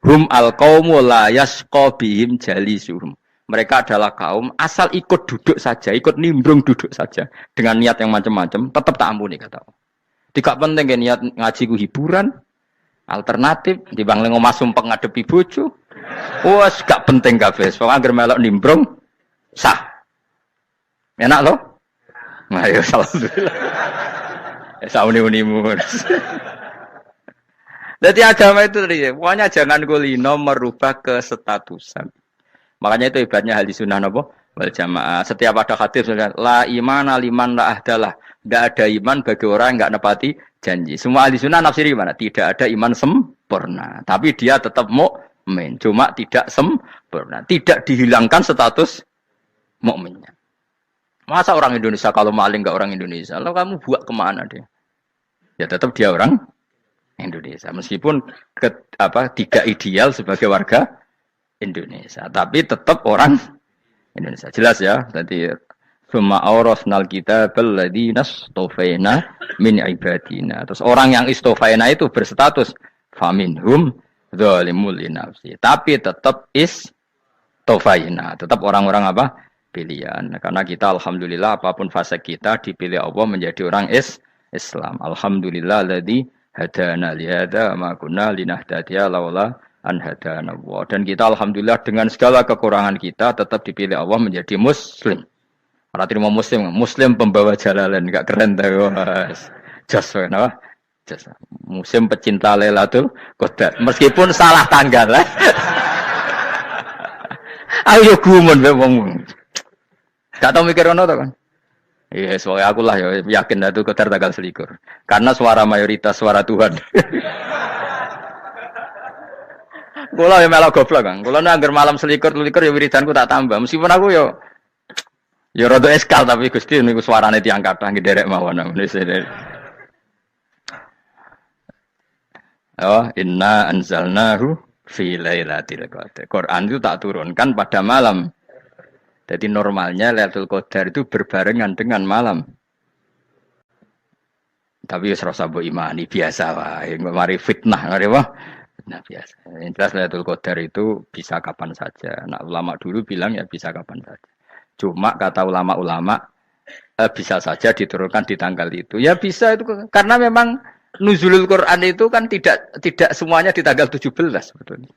Hum alqaumu la yasqa bihim jalisuhum. Mereka adalah kaum asal ikut duduk saja, ikut nimbrung duduk saja dengan niat yang macam-macam, tetap tak ampuni kata Allah. Tidak penting kan niat ngaji ku hiburan, alternatif di bangling omah sumpek ngadepi bojo. Wes gak penting kabeh. Wong anggere melok nimbrung sah. Enak loh? Nah, ya alhamdulillah. Sauni-unimu. Jadi agama itu tadi, pokoknya jangan kulino merubah kestatusan. Makanya itu hebatnya ahli sunnah napa? Wal jamaah. Setiap ada hadis la imana liman la ahdalah. Tidak ada iman bagi orang yang enggak nepati janji. Semua ahli sunnah nafsiri mana? Tidak ada iman sempurna. Tapi dia tetap mukmin. Cuma tidak sempurna. Tidak dihilangkan status mukminnya. Masa orang Indonesia kalau maling enggak orang Indonesia? Lalu kamu buat kemana dia? Ya tetap dia orang Indonesia. Meskipun tidak ideal sebagai warga Indonesia. Tapi tetap orang Indonesia. Jelas ya. Tadi summa awrasnal kitabal ladzina istofaina min ibadina. Terus orang yang istofaina itu berstatus faminhum zalimul linafsi. Tapi tetap istofaina. Tetap orang-orang apa? Pilihan. Karena kita alhamdulillah apapun fase kita dipilih Allah menjadi orang Islam. Alhamdulillah alladzi hadana li hadza ma kunna linahtadiya laula an hadana Allah. Dan kita alhamdulillah dengan segala kekurangan kita tetap dipilih Allah menjadi muslim. Ora terima muslim pembawa jalalan, enggak keren ta, Mas. Jas napa? Jas. Muslim pecinta Lailatul Qadar. Meskipun salah tanggal. Ayo gumun wae wong. Gak tau mikir ono to kan? Iya, soalnya aku lah ya yakin Lailatul Qadar tanggal 21. Karena suara mayoritas suara Tuhan. Kula ya melok goblok kan. Kula nek anggar malam 21 ya wiridanku tak tambah. Meskipun aku ya rada eskal tapi Gusti niku suarane tiyang kathah nderek mawon. Oh, inna anzalnahu fi lailatul qadar. Quran itu tak turunkan pada malam. Jadi normalnya Lailatul Qadar itu berbarengan dengan malam. Tapi wis rasa mbok imani biasa wae. Mari fitnah, mari wah. Nah biasa. Yang jelas Lailatul Qadar itu bisa kapan saja. Nah ulama dulu bilang ya bisa kapan saja. Cuma kata ulama-ulama bisa saja diturunkan di tanggal itu. Ya bisa itu karena memang nuzulul Quran itu kan tidak semuanya di tanggal 17 sebetulnya.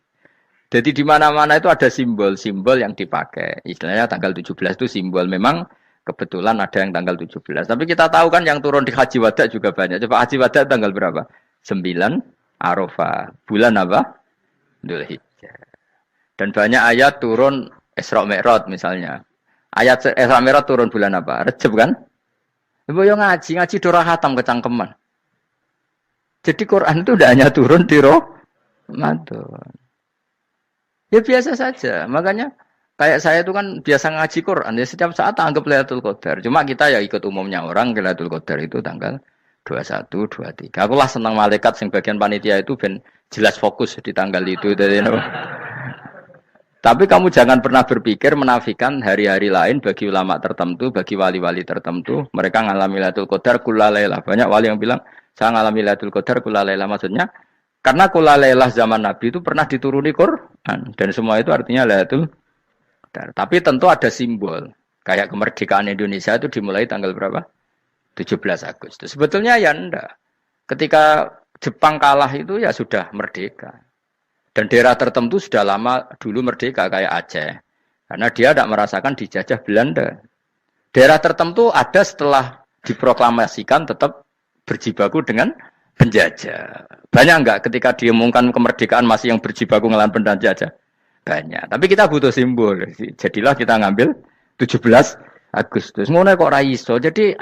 Jadi di mana-mana itu ada simbol-simbol yang dipakai. Istilahnya tanggal 17 itu simbol. Memang kebetulan ada yang tanggal 17. Tapi kita tahu kan yang turun di Haji Wada juga banyak. Coba Haji Wada tanggal berapa? 9 Arafah. Bulan apa? Dzulhijjah. Dan banyak ayat turun Isra Mi'raj misalnya. Ayat Isra Mi'raj turun bulan apa? Rejab kan? Ibu yang ngaji dorah hatam kecangkeman. Jadi Quran itu tidak hanya turun di Ramadan. Ya biasa saja. Makanya kayak saya itu kan biasa ngaji Quran. Ya setiap saat anggap Lailatul Qadar. Cuma kita ya ikut umumnya orang Lailatul Qadar itu tanggal 21, 23. Aku lah senang malaikat sing bagian panitia itu ben jelas fokus di tanggal itu. Tapi kamu jangan pernah berpikir menafikan hari-hari lain bagi ulama tertentu, bagi wali-wali tertentu. Mereka ngalami Lailatul Qadar kullailah. Banyak wali yang bilang, saya ngalami Lailatul Qadar kullailah. Maksudnya, karena kullailah zaman Nabi itu pernah dituruni Quran. Dan semua itu artinya Lailatul Qadar. Tapi tentu ada simbol. Kayak kemerdekaan Indonesia itu dimulai tanggal berapa? 17 Agustus. Sebetulnya ya enggak. Ketika Jepang kalah itu ya sudah merdeka. Dan daerah tertentu sudah lama dulu merdeka kayak Aceh. Karena dia tidak merasakan dijajah Belanda. Daerah tertentu ada setelah diproklamasikan tetap berjibaku dengan penjajah. Banyak enggak ketika diumumkan kemerdekaan masih yang berjibaku ngelawan penjajah? Banyak. Tapi kita butuh simbol. Jadilah kita ngambil 17 Agustus. Ngono kok ra iso. Jadi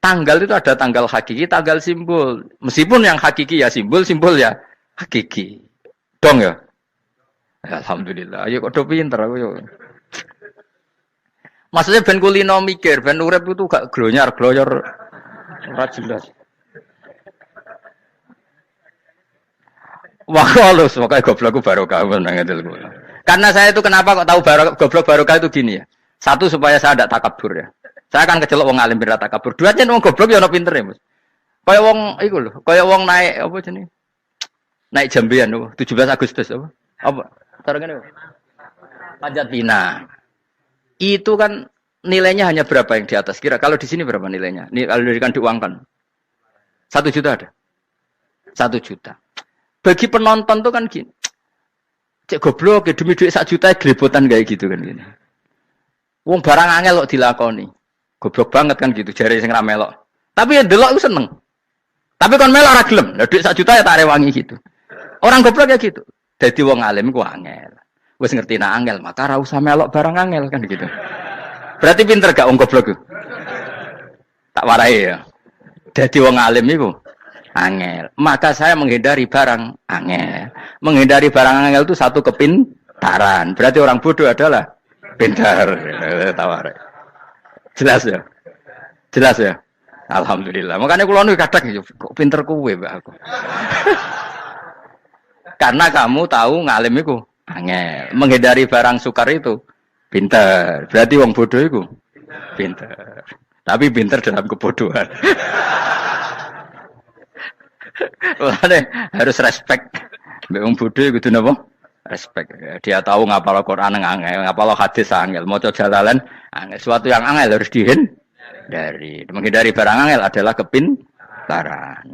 tanggal itu ada tanggal hakiki, tanggal simbol. Meskipun yang hakiki ya simbol ya hakiki. Dong ya? Alhamdulillah. Ayo kok do pinter aku yo. Maksudnya ben kulino mikir, ben urip itu gak glonyar-glonyor ora jelas. Wah, halus, makanya goblokku barokah nang ngedel kula. Karena saya itu kenapa kok tahu goblok barokah itu gini ya. Satu supaya saya tidak takabur ya. Saya akan kecelok wong alim berat takabur. Dua aja wong goblok ya ono pinter ya, Mas. Kaya wong iku lho, kaya wong naik apa jenenge? Naik jambean apa? 17 Agustus apa? Apa? Taruh ngene. Panjat Pinang. Itu kan nilainya hanya berapa yang di atas? Kira kalau di sini berapa nilainya? Kalau diberikan diuangkan. 1 juta ada. 1 juta. Bagi penonton tuh kan gini. Cek goblok ya demi duit 1 juta gelebotan kayak gitu kan gini. Wong barang angel kok dilakoni. Goblok banget kan gitu jare sing ra melok. Tapi ya delok ku seneng. Tapi kon melok ora gelem. Lah duit 1 juta ya tak rewangi gitu. Orang goblok ya gitu. Dadi wong alim ku angel. Wis ngerti nak angel, maka ora usah melok barang angel kan gitu. Berarti pinter gak wong goblok ku? Tak warai ya. Dadi wong alim iku angel. Maka saya menghindari barang angel. Menghindari barang angel itu satu kepintaran. Berarti orang bodoh adalah pintar. Tawar. Jelas ya? Jelas ya? Alhamdulillah. Makanya kula nu kadang kok pinter kowe, Mbak aku. Karena kamu tahu ngalim iku angel. Menghindari barang sukar itu pintar. Berarti wong bodoh iku pintar. Tapi pintar dalam kebodohan. Harus respect. Mbak wong bodoh kudu napa? Respect. Dia tahu ngapal Quran angel, ngapal hadis angel, maca jalalan angel. Sesuatu yang angel harus dihindari. Menghindari barang angel adalah kepintaran.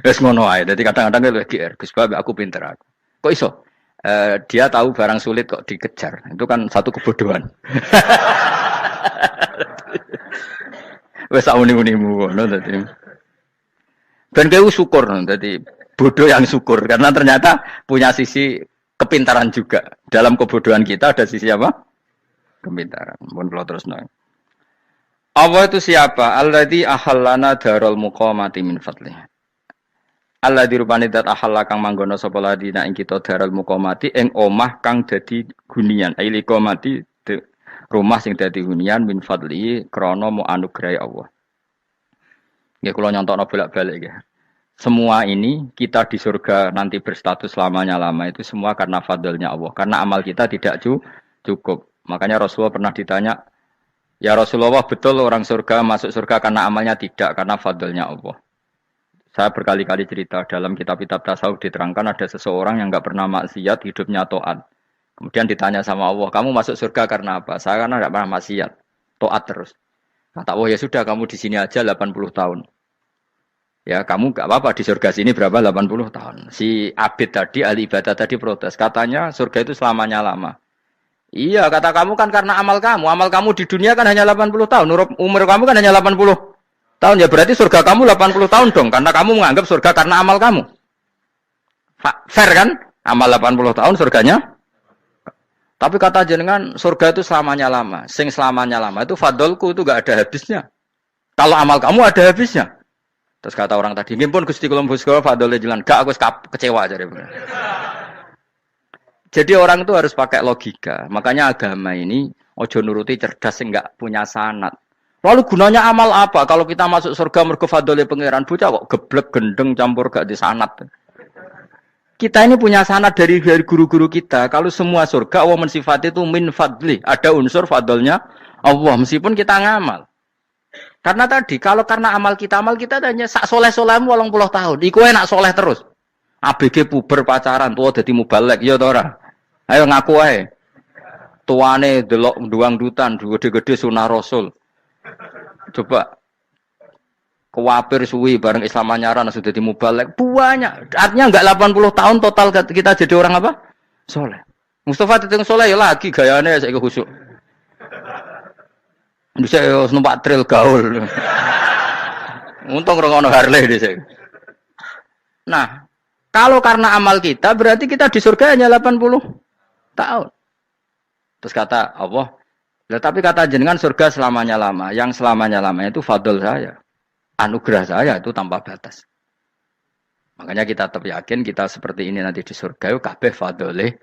Wes ngono ae. Dadi kadang-kadang lho GR, Gus Bab aku pinter aku. Kok iso? Dia tahu barang sulit kok dikejar. Itu kan satu kebodohan. Wes uni-unimu ngono dadi. Ben kowe syukur dadi bodoh yang syukur karena ternyata punya sisi kepintaran juga. Dalam kebodohan kita ada sisi apa? Kepintaran. Mun kula terusno. Allah itu siapa? Alladzi ahallana darul muqamati min fadlih. Alladzi rupane dat ahalla kang manggono sapa ladina ing kita darul muqamati ing omah kang dadi hunian. Aili qamati rumah sing dadi hunian min fadli krana mu anugrahe Allah. Nggih kula nyontokno bolak-balik nggih. Semua ini kita di surga nanti berstatus lamanya-lama itu semua karena fadlnya Allah. Karena amal kita tidak cukup. Makanya Rasulullah pernah ditanya, ya Rasulullah betul orang surga masuk surga karena amalnya tidak, karena fadlnya Allah. Saya berkali-kali cerita dalam kitab-kitab tasawuf diterangkan ada seseorang yang enggak pernah maksiat, hidupnya taat. Kemudian ditanya sama Allah, kamu masuk surga karena apa? Saya karena enggak pernah maksiat, taat terus. Kata Allah, ya sudah kamu di sini aja 80 tahun. Ya kamu gak apa-apa di surga sini berapa 80 tahun. Si Abid tadi, ahli ibadah tadi protes. Katanya surga itu selamanya lama. Iya kata kamu kan karena amal kamu. Amal kamu di dunia kan hanya 80 tahun. Umur kamu kan hanya 80 tahun. Ya berarti surga kamu 80 tahun dong. Karena kamu menganggap surga karena amal kamu. Fair kan? Amal 80 tahun surganya. Tapi kata jenengan surga itu selamanya lama. Sing selamanya lama itu fadolku itu gak ada habisnya. Kalau amal kamu ada habisnya. Terus kata orang tadi, "Ngimpun Gusti kula mbusga fadhole jalan." Gak, aku kecewa jare. Jadi orang itu harus pakai logika. Makanya agama ini ojo nuruti cerdas sing enggak punya sanad. Lalu gunanya amal apa? Kalau kita masuk surga mergo fadhole pangeran, bocah kok geblek gendeng campur gak di sanad. Kita ini punya sanad dari guru-guru kita. Kalau semua surga Allah mensifati itu min fadli, ada unsur fadlnya Allah meskipun kita ngamal. Karena tadi, kalau karena amal kita hanya sak soleh-solehmu 80 tahun. Iku enak soleh terus. ABG puber pacaran, tua dadi mubalek, ya ta ora? Ayo ngaku ae. Tuane delok duang dutan, gede-gede sunah Rasul. Coba kuwapir suwi bareng Islam anyaran sudah dadi mubalek. Banyak. Artinya enggak 80 tahun total kita jadi orang apa? Soleh. Mustafa teteng soleh ya lagi gayane saiki khusuk. Bisa numpak trail gaul. Untung ngrungokno Harley dhisik. Nah, kalau karena amal kita berarti kita di surga hanya 80 tahun. Terus kata Allah, tapi kata jenengan surga selamanya lama. Yang selamanya lama itu fadl saya. Anugerah saya itu tanpa batas. Makanya kita tetap yakin kita seperti ini nanti di surga itu kabeh fadlih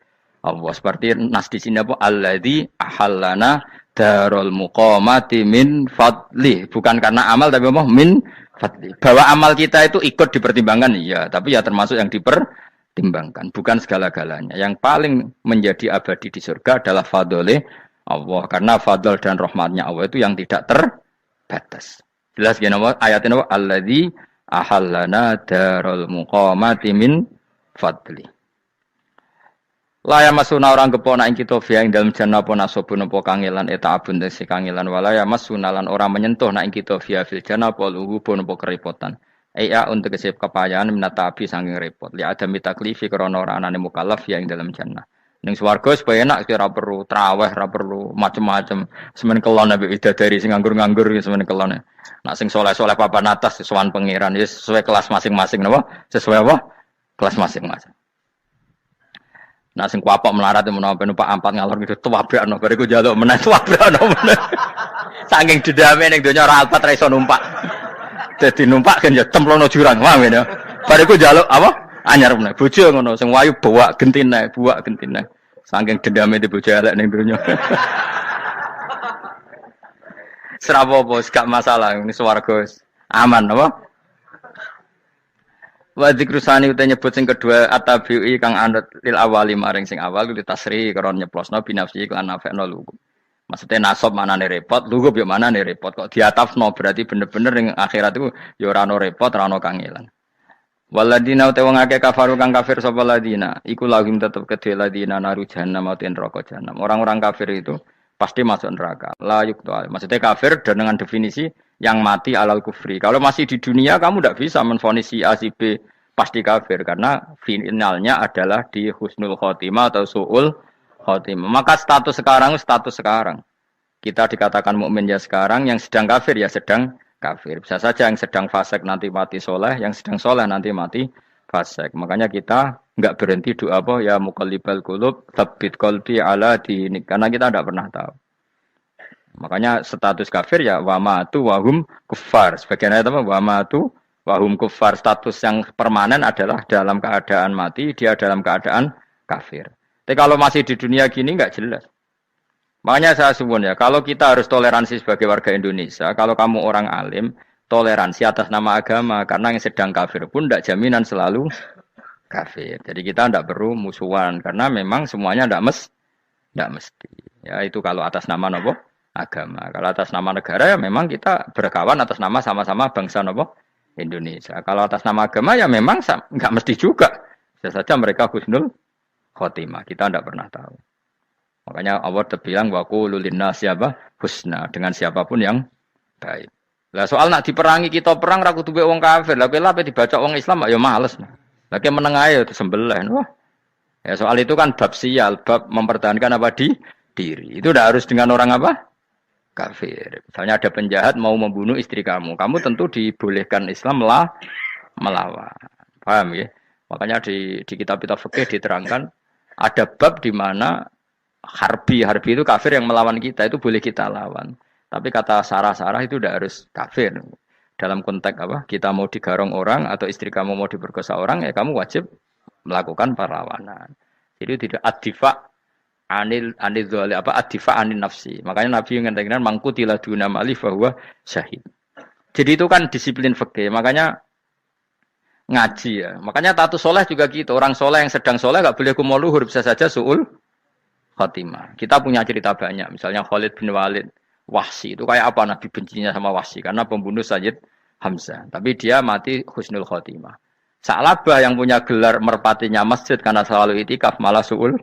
Allah. Seperti nas di sini apa? Alladzi ahallana darul muqamati min fadli. Bukan karena amal tapi apa? Min fadli. Bahwa amal kita itu ikut dipertimbangkan, iya. Tapi ya termasuk yang dipertimbangkan. Bukan segala-galanya. Yang paling menjadi abadi di surga adalah fadlih Allah. Karena fadl dan rahmatnya Allah itu yang tidak terbatas. Jelas gini apa? Ayatnya apa? Alladzi ahallana darul muqamati min fadli. Laya masuna orang kepona ing kita via ing dalam jannah pun asobun apa kangelan eta abun si kangelan walaya masuna lan orang menyentuh nak ing kita via fil jannah poluhu pun apa kerepotan. Iya untuk kesep kepayahan minata api saking repot. Li ada mitaklifi krana ora anane mukallaf via ing dalam jannah. Ning swarga supaya enak ora perlu traweh, ora perlu macem-macem. Semen kelon ambek widadari sing nganggur-nganggur semen kelon. Nak sing saleh-saleh papan atas sowan pangeran sesuai kelas masing-masing napa? Sesuai apa? Kelas masing-masing. Nah sing kuapok melarat menawa numpak ampat ngalor gitu tuwabrakno bariku njaluk meneh tuwabrakno meneh. Saking dendame ning donya ora alpat ra iso numpak. Dadi numpak kan ya templono jurang wae ngene. Bariku njaluk apa? Anyar meneh. Bojo ngono sing wayu buak gentine. Saking dendame di bojo elek ning donya. Serapopo gak masalah ini swarga aman apa? Wa dzikrusani uta nyebut sing kedua atabi'i kang anut lil awali maring sing awal kudu tasri karo nyeplosno binafsi lan nafekno lugu. Maksudnya nasab manane repot, lugu yo manane repot kok diatafno berarti bener-bener ning akhirat iku yo ora ono repot, ora ono kangelan. Waladina uta wong akeh kafaru kang kafir sapa ladina, iku lahum tetep kedhe ladina naru jahannam utawa neraka jahanam. Orang-orang kafir itu pasti masuk neraka. La yuqta. Maksudnya kafir dengan definisi yang mati alal kufri. Kalau masih di dunia kamu tidak bisa menvonis si A si B pasti kafir karena finalnya adalah di husnul khotimah atau suul khotimah. Maka status sekarang. Kita dikatakan mukmin ya sekarang, yang sedang kafir ya sedang kafir. Bisa saja yang sedang fasik nanti mati soleh, yang sedang soleh nanti mati fasik. Makanya kita enggak berhenti doa apa ya muqallibal qulub tsabbit qalbi ala dinik karena kita tidak pernah tahu. Makanya status kafir ya wamatu wahum kufar. Sebagian ayat apa wamatu wahum kufar. Status yang permanen adalah dalam keadaan mati, dia dalam keadaan kafir. Tapi kalau masih di dunia gini enggak jelas. Makanya saya suwun ya, kalau kita harus toleransi sebagai warga Indonesia, kalau kamu orang alim, toleransi atas nama agama karena yang sedang kafir pun tidak jaminan selalu kafir. Jadi kita tidak perlu musuhan karena memang semuanya tidak mesti. Ya itu kalau atas nama nopo agama. Kalau atas nama negara ya memang kita berkawan atas nama sama-sama bangsa nopo Indonesia. Kalau atas nama agama ya memang nggak mesti juga. Bisa saja mereka husnul khotimah. Kita tidak pernah tahu. Makanya Allah terbilang waqulu linnas siapa husna dengan siapapun yang baik. Lah soal nak diperangi kita perang ra kudu wong kafir. Lah kowe dibaca wong Islam ya males. Lagi meneng ae disembelih. Wah. Ya soal itu kan bab sial, bab mempertahankan apa di diri. Itu udah harus dengan orang apa? Kafir. Misalnya ada penjahat mau membunuh istri kamu. Kamu tentu dibolehkan Islam melawan. Paham ya? Makanya di kitab-kitab fikih diterangkan ada bab di mana harbi itu kafir yang melawan kita itu boleh kita lawan. Tapi kata sarah itu udah harus kafir. Dalam konteks apa? Kita mau digarong orang atau istri kamu mau diperkosa orang ya kamu wajib melakukan perlawanan. Jadi tidak adifa anil dzali apa adifa anin nafsi. Makanya Nabi mengatakan mangkutila duna mali bahwa syahid. Jadi itu kan disiplin fikih. Makanya ngaji ya. Makanya tatus soleh juga gitu. Orang soleh yang sedang soleh enggak boleh kumo luhur, bisa saja suul khotimah. Kita punya cerita banyak. Misalnya Khalid bin Walid, Wahsi itu kayak apa Nabi bencinya sama Wahsi karena pembunuh Sayyid Hamzah. Tapi dia mati husnul khotimah. Sa'labah yang punya gelar merpatinya masjid karena selalu itikaf malah suul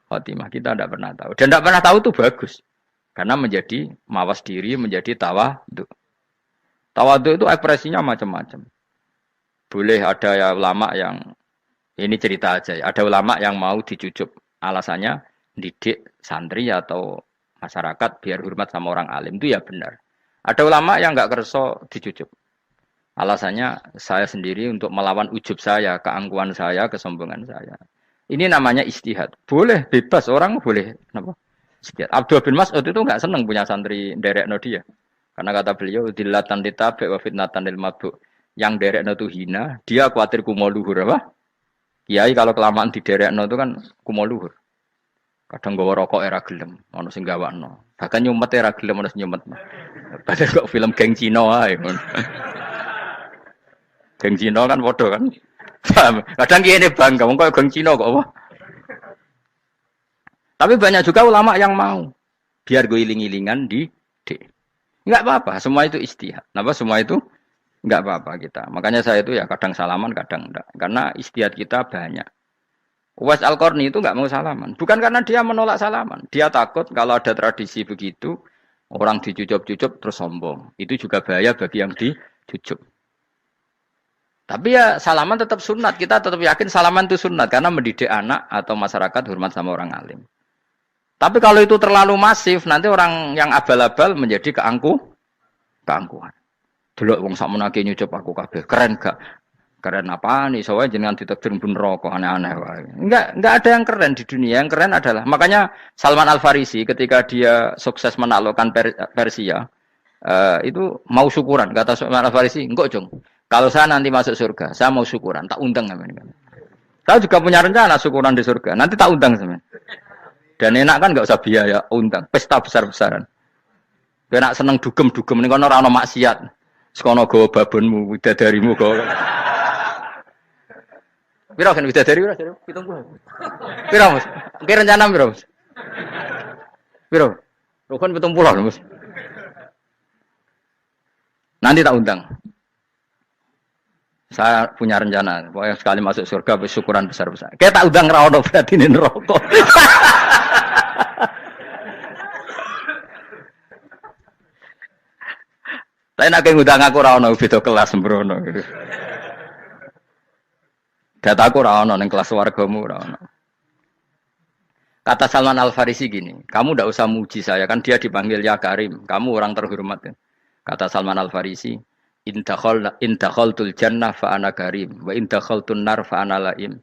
khotimah. Kita tidak pernah tahu. Dan tidak pernah tahu itu bagus. Karena menjadi mawas diri, menjadi tawadhu. Tawadhu itu ekspresinya macam-macam. Boleh ada ya ulama yang, ini cerita aja ya, ada ulama yang mau dicucup. Alasannya didik santri atau masyarakat biar hormat sama orang alim. Itu ya benar. Ada ulama yang enggak kerso dicucup. Alasannya saya sendiri untuk melawan ujub saya, keangkuhan saya, kesombongan saya. Ini namanya istihad. Boleh, bebas. Orang boleh. Kenapa? Istihad. Abdul bin Mas'ud itu enggak senang punya santri derekno dia. Karena kata beliau, dilatan ditabe wa fitnatan lil mabuk. Yang derekno itu hina, dia khawatir kumo luhur. Apa? Kiai kalau kelamaan di derekno itu kan kumo luhur. Kadang gawa rokok era gelem, ono sing gawakno. Bahkan nyumet era gelem ono sing nyumet. Padahal kok film geng Cina ae. Geng Cina kan padha kan. Kadang kene bangga wong kok geng Cina kok apa? Tapi banyak juga ulama yang mau biar gue iling-ilingan di D. Enggak apa-apa, semua itu istihad. Kenapa semua itu enggak apa-apa kita. Makanya saya itu ya kadang salaman, kadang enggak. Karena istihad kita banyak. Uwais Al-Qarni itu enggak mau salaman. Bukan karena dia menolak salaman. Dia takut kalau ada tradisi begitu, orang dicucup-cucup terus sombong. Itu juga bahaya bagi yang dicucup. Tapi ya salaman tetap sunat. Kita tetap yakin salaman itu sunat. Karena mendidik anak atau masyarakat hormat sama orang alim. Tapi kalau itu terlalu masif, nanti orang yang abal-abal menjadi keangkuhan. Delok wong sakmenake nyucup aku kabeh. Keren gak? Keren apa nih? Soalnya jenengan ditakdir pun rokok aneh-aneh wae. Enggak ada yang keren di dunia. Yang keren adalah makanya Salman Al-Farisi ketika dia sukses menaklukkan Persia, itu mau syukuran. Kata Salman Al-Farisi, "Enggak, Jong. Kalau saya nanti masuk surga, saya mau syukuran, tak undang sampean." Saya juga punya rencana syukuran di surga. Nanti tak undang sampean. Dan enak kan nggak usah biaya undang, pesta besar-besaran. Enak seneng dugem-dugem ini kono ora ono maksiat. Sekono gawa babonmu, widadarimu gawa. Piro kan widadari ora? 70. Piro, Mas? Oke rencana piro, Mas? Piro? Rukun 70, Mas. Nanti tak undang. Saya punya rencana, pokoknya sekali masuk surga syukuran besar-besar. Kayak tak undang ra ono berarti ning neraka. Tapi nak ngundang aku ra ono beda kelas sembrono gitu. Dataku ra ono ning kelas wargamu ra ono. Kata Salman Al-Farisi gini, kamu ndak usah muji saya kan dia dipanggil ya Karim, kamu orang terhormat. Ya. Kata Salman Al-Farisi, in dakhaltul jannah fa ana karim wa in dakhaltun nar fa ana laim.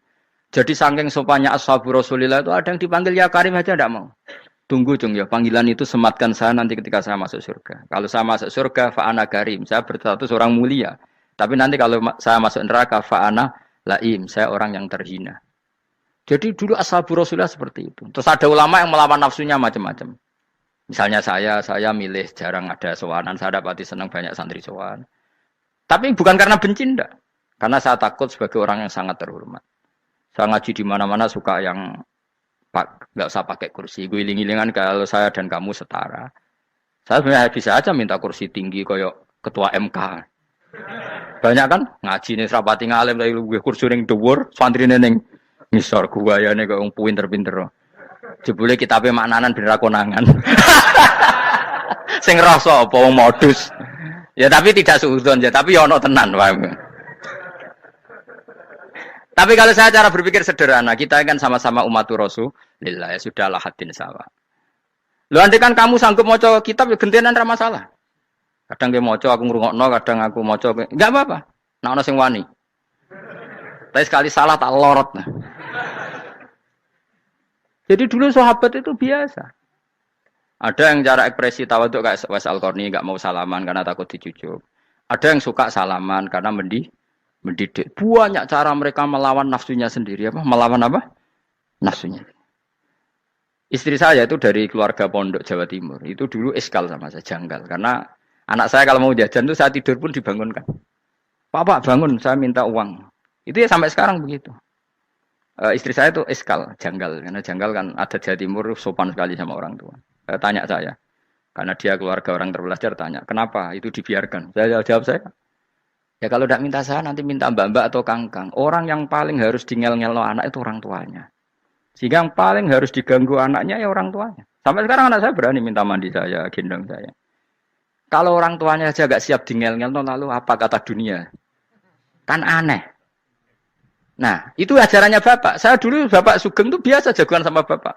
Jadi saking sopannya ashabu Rasulillah itu ada yang dipanggil ya Karim aja ndak mau. Tunggu Jung ya, panggilan itu sematkan saya nanti ketika saya masuk surga. Kalau saya masuk surga, fa'ana karim, saya berstatus orang mulia. Tapi nanti kalau saya masuk neraka, fa'ana laim, saya orang yang terhina. Jadi dulu ashabu Rasulullah seperti itu. Terus ada ulama yang melawan nafsunya macam-macam. Misalnya saya milih jarang ada sowanan, saya dapati senang banyak santri sowan. Tapi bukan karena benci, enggak. Karena saya takut sebagai orang yang sangat terhormat. Saya ngaji di mana-mana suka yang nggak usah pakai kursi, gue iling-ilingan kalau saya dan kamu setara. Saya sebenarnya bisa aja minta kursi tinggi koyok ketua MK. Banyak kan ngaji nih serapati ngalim tapi gue kursi ning dhuwur, santrine ning ngisor guayane kok wong pinter-pinter. Jebule kitabe maknanan ben ra konangan. Sing rasa apa wong modus. Ya tapi tidak suudzon ya, tapi ya ono tenan wae. Tapi kalau saya cara berpikir sederhana, kita kan sama-sama umatur Rasulillah, ya sudahlah hadin sawa. Lu nanti kan kamu sanggup maca kitab ya gentenan ra masalah. Kadang dia maca aku ngrungokno, kadang aku maca enggak apa-apa. Nek ana sing wani. Tapi sekali salah tak lorot. Nah. Jadi dulu sahabat itu biasa. Ada yang cara ekspresi tawaduk kayak Uwais Al-Qarni enggak mau salaman karena takut dicucuk. Ada yang suka salaman karena mendidik. Banyak cara mereka melawan nafsunya sendiri. Apa? Melawan apa? Nafsunya. Istri saya itu dari keluarga pondok Jawa Timur. Itu dulu eskal sama saya, janggal. Karena anak saya kalau mau jajan itu saya tidur pun dibangunkan. Pak bangun, saya minta uang. Itu ya sampai sekarang begitu. Istri saya itu eskal, janggal. Karena janggal kan ada Jawa Timur sopan sekali sama orang tua. Tanya saya. Karena dia keluarga orang terpelajar, tanya. Kenapa itu dibiarkan? Saya jawab saya. Ya kalau tidak minta saya nanti minta mbak-mbak atau kangkang. Orang yang paling harus dingel-ngelo anak itu orang tuanya. Sehingga yang paling harus diganggu anaknya ya orang tuanya. Sampai sekarang anak saya berani minta mandi saya, gendong saya. Kalau orang tuanya saja gak siap dingel-ngelo lalu apa kata dunia? Kan aneh. Nah itu ajarannya bapak. Saya dulu bapak Sugeng itu biasa jagoan sama bapak.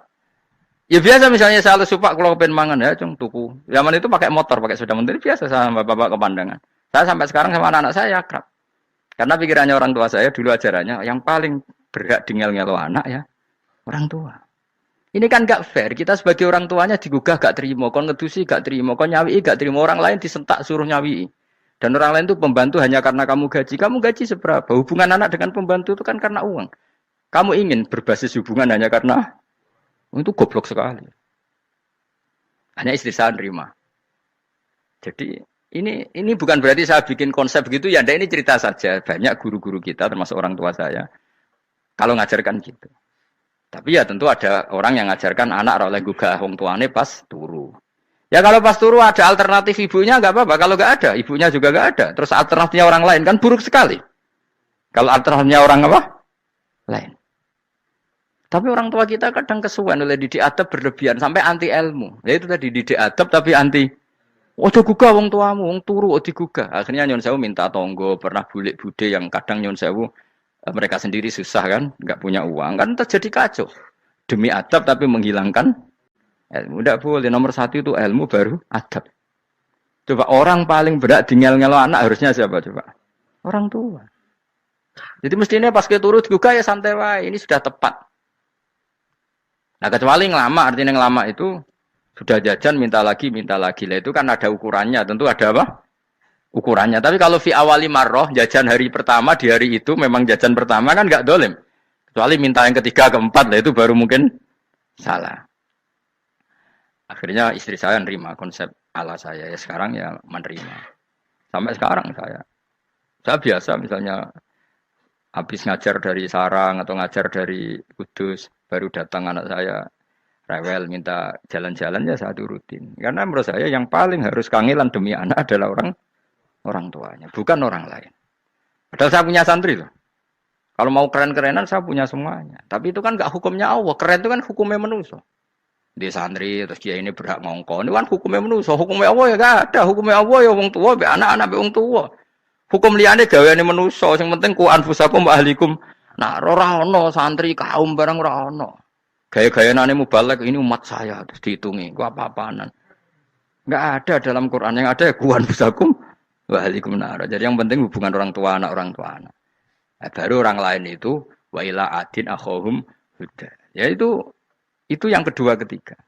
Ya biasa misalnya saya lupa kalau pengen mangan ya cung tuku. Zaman itu pakai motor, pakai sepeda motor biasa sama bapak kepandangan. Saya sampai sekarang sama anak-anak saya akrab. Karena pikirannya orang tua saya dulu ajarannya yang paling berhak dingel-ngelo anak ya orang tua. Ini kan gak fair. Kita sebagai orang tuanya digugah gak terima, kon ngedusi gak terima, kon nyawi gak terima, orang lain disentak suruh nyawi. Dan orang lain itu pembantu hanya karena kamu gaji. Kamu gaji seberapa? Hubungan anak dengan pembantu itu kan karena uang. Kamu ingin berbasis hubungan hanya karena Itu goblok sekali. Hanya istri saya nerima. Jadi ini bukan berarti saya bikin konsep gitu ya. Ini cerita saja. Banyak guru-guru kita termasuk orang tua saya kalau ngajarkan gitu. Tapi ya tentu ada orang yang ngajarkan anak oleh gugah wong tuane pas turu. Ya kalau pas turu ada alternatif ibunya nggak apa-apa. Kalau nggak ada, ibunya juga nggak ada. Terus alternatifnya orang lain kan buruk sekali. Kalau alternatifnya orang apa? Lain. Tapi orang tua kita kadang kesuwen oleh didik adab berlebihan sampai anti ilmu. Ya itu tadi didik adab tapi anti. Ojo gugah wong tuamu, wong turu ojo digugah. Akhirnya nyon sewu minta tonggo, pernah bulik bude yang kadang nyon sewu mereka sendiri susah kan, nggak punya uang kan terjadi kacau. Demi adab tapi menghilangkan ilmu. Tidak boleh. Nomor satu itu ilmu baru adab. Coba orang paling berat dingel-ngelo anak harusnya siapa coba? Orang tua. Jadi mestinya pas ke turu digugah ya santai wae. Ini sudah tepat. Nah kecuali ngelama, artinya ngelama itu sudah jajan minta lagi lah itu kan ada ukurannya, tentu ada apa? Ukurannya. Tapi kalau fi awali marroh jajan hari pertama di hari itu memang jajan pertama kan nggak dolim. Kecuali minta yang ketiga keempat lah itu baru mungkin salah. Akhirnya istri saya nerima konsep ala saya ya sekarang ya menerima. Sampai sekarang saya biasa misalnya habis ngajar dari Sarang atau ngajar dari Kudus, baru datang anak saya rewel minta jalan-jalan ya saya turutin. Karena menurut saya yang paling harus kangelan demi anak adalah orang tuanya, bukan orang lain. Padahal saya punya santri loh. Kalau mau keren-kerenan saya punya semuanya. Tapi itu kan gak hukumnya Allah. Keren itu kan hukumnya manusia. Di santri terus dia ini berhak ngongkon. Ini kan hukumnya manusia. Hukumnya Allah ya gak ada. Hukumnya Allah ya wong tua, be anak-anak be wong tua. Hukum liyane gaweane manusa, sing penting ku anfusakum wa ahlikum. Nah, ora ono santri kaum barang ora ono. Gaya-gayanane mubalek ini umat saya terus dihitungi, ku apa-apaanan. Enggak ada dalam Quran yang ada ku anfusakum wa ahlikum nar. Jadi yang penting hubungan orang tua anak. Nah, baru orang lain itu wa ila adin akhahum huda. Ya itu yang kedua ketiga.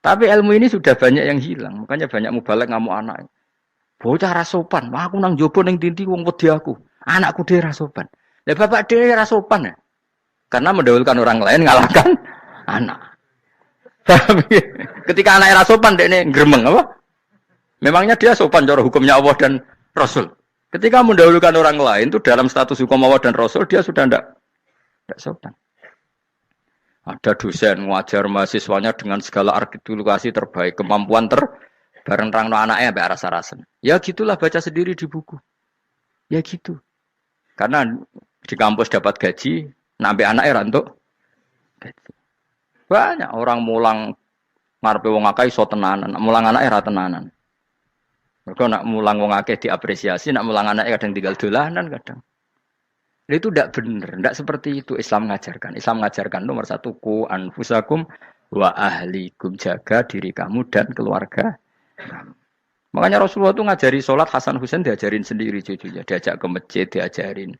Tapi ilmu ini sudah banyak yang hilang, makanya banyak mubalek ngamuk anak. Bocah rasopan, aku nang jopo ning tinti wong wedi aku. Anakku dhewe rasopan. Lah bapak dhewe rasopan ya. Karena mendahulukan orang lain ngalahkan anak. Ketika anaknya rasopan dekne gremeng apa? Memangnya dia sopan cara hukumnya Allah dan Rasul. Ketika mendahulukan orang lain itu dalam status hukum Allah dan Rasul dia sudah tidak sopan. Ada dosen ngajar mahasiswanya dengan segala artikulasi terbaik, kemampuan bareng terang no anaknya sampai rasa-rasen. Ya gitulah baca sendiri di buku. Ya gitu. Karena di kampus dapat gaji, nambe anaknya rantuk gaji. Banyak orang mulang ngarepe wong akeh iso tenanan, mulang anaknya ra tenanan. Mergo nak mulang wong akeh diapresiasi, nak mulang anaknya kadang tinggal dolanan kadang. Itu tidak benar, tidak seperti itu Islam mengajarkan. Islam mengajarkan nomor satu ku anfusakum wa ahlikum, jaga diri kamu dan keluarga. Makanya Rasulullah itu ngajari sholat Hasan Husain diajarin sendiri cucunya, diajak ke masjid diajarin.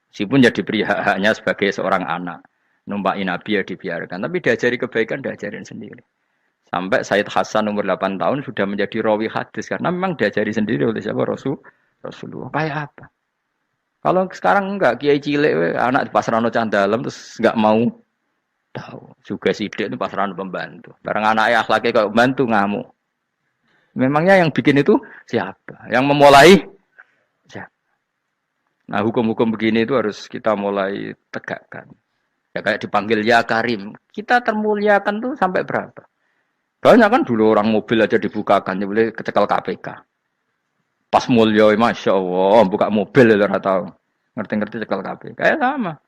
Meskipun jadi beri hak-haknya sebagai seorang anak, numpakin Nabi ya dibiarkan, tapi diajari kebaikan diajarin sendiri. Sampai Sayyid Hasan umur 8 tahun sudah menjadi rawi hadis karena memang diajari sendiri oleh siapa Rasulullah. Kayak apa? Kalau sekarang enggak kiai cilik anak di pasrano candalem terus enggak mau tahu. Juga sidik itu pasrano pembantu. Barang anaknya akhlaknya kayak pembantu ngamuk. Memangnya yang bikin itu siapa? Yang memulai siapa? Nah hukum-hukum begini itu harus kita mulai tegakkan. Ya kayak dipanggil ya Karim. Kita termuliakan tuh sampai berapa? Banyak kan dulu orang mobil aja dibukakan. Ya boleh kecekel KPK. Pas mulia, Masya Allah. Buka mobil ya tahu. Ngerti-ngerti cekel KPK. Kayak sama.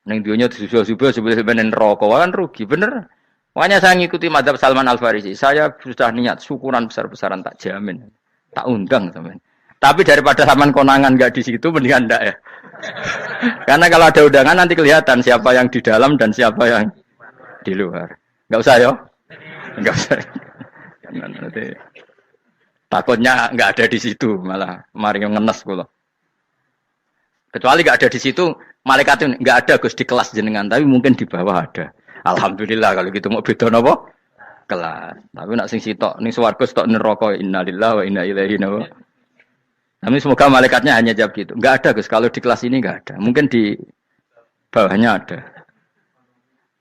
Neng dionya disusul-susul sebelum rokok. Kan rugi. Bener. Makanya saya ngikuti mazhab Salman Al-Farisi. Saya sudah niat syukuran besar-besaran tak jamin. Tak undang teman. Tapi daripada saman konangan enggak di situ mendingan enggak ya. Karena kalau ada undangan nanti kelihatan siapa yang di dalam dan siapa yang di luar. Enggak usah ya. Enggak usah. Nanti takutnya enggak ada di situ malah mari ngenes kula. Kecuali enggak ada di situ, malaikat itu enggak ada Gus di kelas jenengan, tapi mungkin di bawah ada. Alhamdulillah kalau gitu mau beda napa? Kelas. Tapi nak sing sitok ning swarga sitok neraka innalillahi wa inna ilaihi raji'un. Tapi semoga malaikatnya hanya jawab gitu. Enggak ada Gus, kalau di kelas ini enggak ada. Mungkin di bawahnya ada.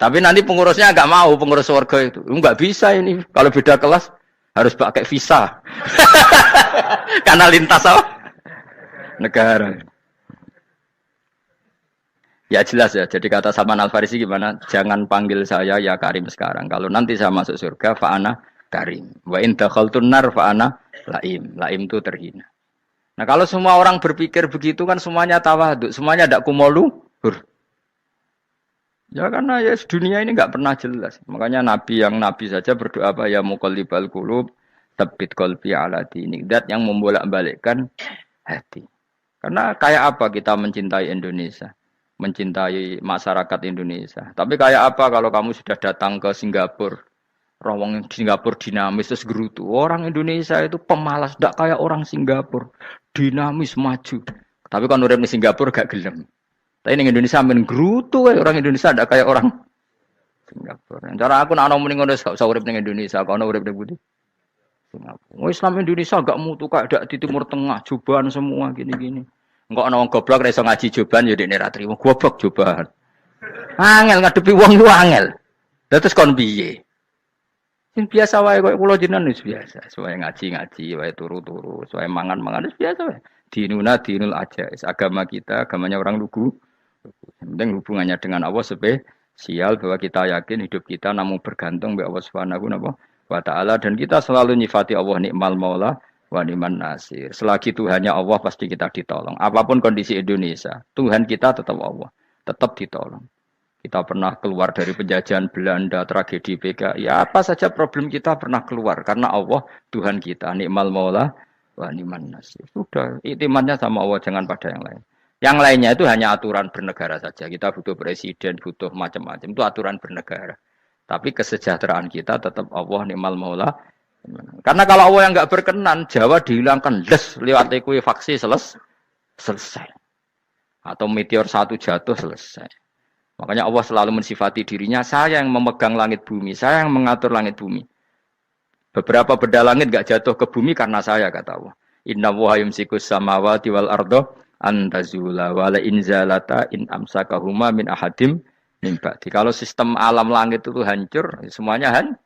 Tapi nanti pengurusnya nggak mau, pengurus warga itu. Nggak bisa ini. Kalau beda kelas, harus pakai visa. Karena lintas apa? Negara. Ya jelas ya. Jadi kata Salman Al-Farisi gimana? Jangan panggil saya ya Karim sekarang. Kalau nanti saya masuk surga, fa'ana Karim. Wa in dakhaltun nar fa'ana Laim. Laim itu terhina. Nah kalau semua orang berpikir begitu kan semuanya tawaduk. Semuanya tidak kumoluhur. Ya karena ya dunia ini nggak pernah jelas. Makanya Nabi yang Nabi saja berdoa apa ya muqallibal qulub tsabbit qalbi ala dinik. Dat yang membolak-balikkan hati. Karena kayak apa kita mencintai Indonesia, mencintai masyarakat Indonesia. Tapi kayak apa kalau kamu sudah datang ke Singapura, rawang Singapura dinamis terus gerutu. Orang Indonesia itu pemalas, tidak kayak orang Singapura, dinamis maju. Tapi kalau urip di Singapura gak gelem. Tapi di Indonesia men gerutu orang Indonesia tidak kayak orang Singapura. Cara aku nak ngomong ngono gak usah urip ning Indonesia, kono urip ning Budi. Singapura. Islam Indonesia gak mutu kayak di Timur Tengah, jubahan semua gini-gini. Engko ana wong goblok ra iso ngaji jubahan ya dekne ra trimo goblok jubahan. Angel ngadepi wong ku angel. Terus kon piye? Sing biasa wae koyo kula jenengan wis biasa. Suwe ngaji-ngaji wae turu-turu, suwe mangan-mangan wis biasa wae. Dinuna dinul aja. Agama kita, agamanya orang lugu. Yang penting hubungannya dengan Allah spesial bahwa kita yakin hidup kita namun bergantung kepada Allah Subhanahu wa taala dan kita selalu nyifati Allah nikmal maula wa ni'man nasir. Selagi Tuhannya Allah pasti kita ditolong. Apapun kondisi Indonesia, Tuhan kita tetap Allah, tetap ditolong. Kita pernah keluar dari penjajahan Belanda, tragedi PKI, ya apa saja problem kita pernah keluar karena Allah Tuhan kita nikmal maula wa ni'man nasir. Sudah, iktimatnya sama Allah jangan pada yang lain. Yang lainnya itu hanya aturan bernegara saja. Kita butuh presiden, butuh macam-macam. Itu aturan bernegara. Tapi kesejahteraan kita tetap Allah ni'mal maula. Karena kalau Allah yang nggak berkenan, Jawa dihilangkan les lewat ekuifaksi selesai. Atau meteor satu jatuh selesai. Makanya Allah selalu mensifati dirinya, saya yang memegang langit bumi, saya yang mengatur langit bumi. Beberapa benda langit nggak jatuh ke bumi karena saya, kata Allah. Inna wa yumsikus samawati wal ardo antazula wala inzalata in amsakahuma min ahadim min ba'di. Kalau sistem alam langit itu hancur, semuanya hancur.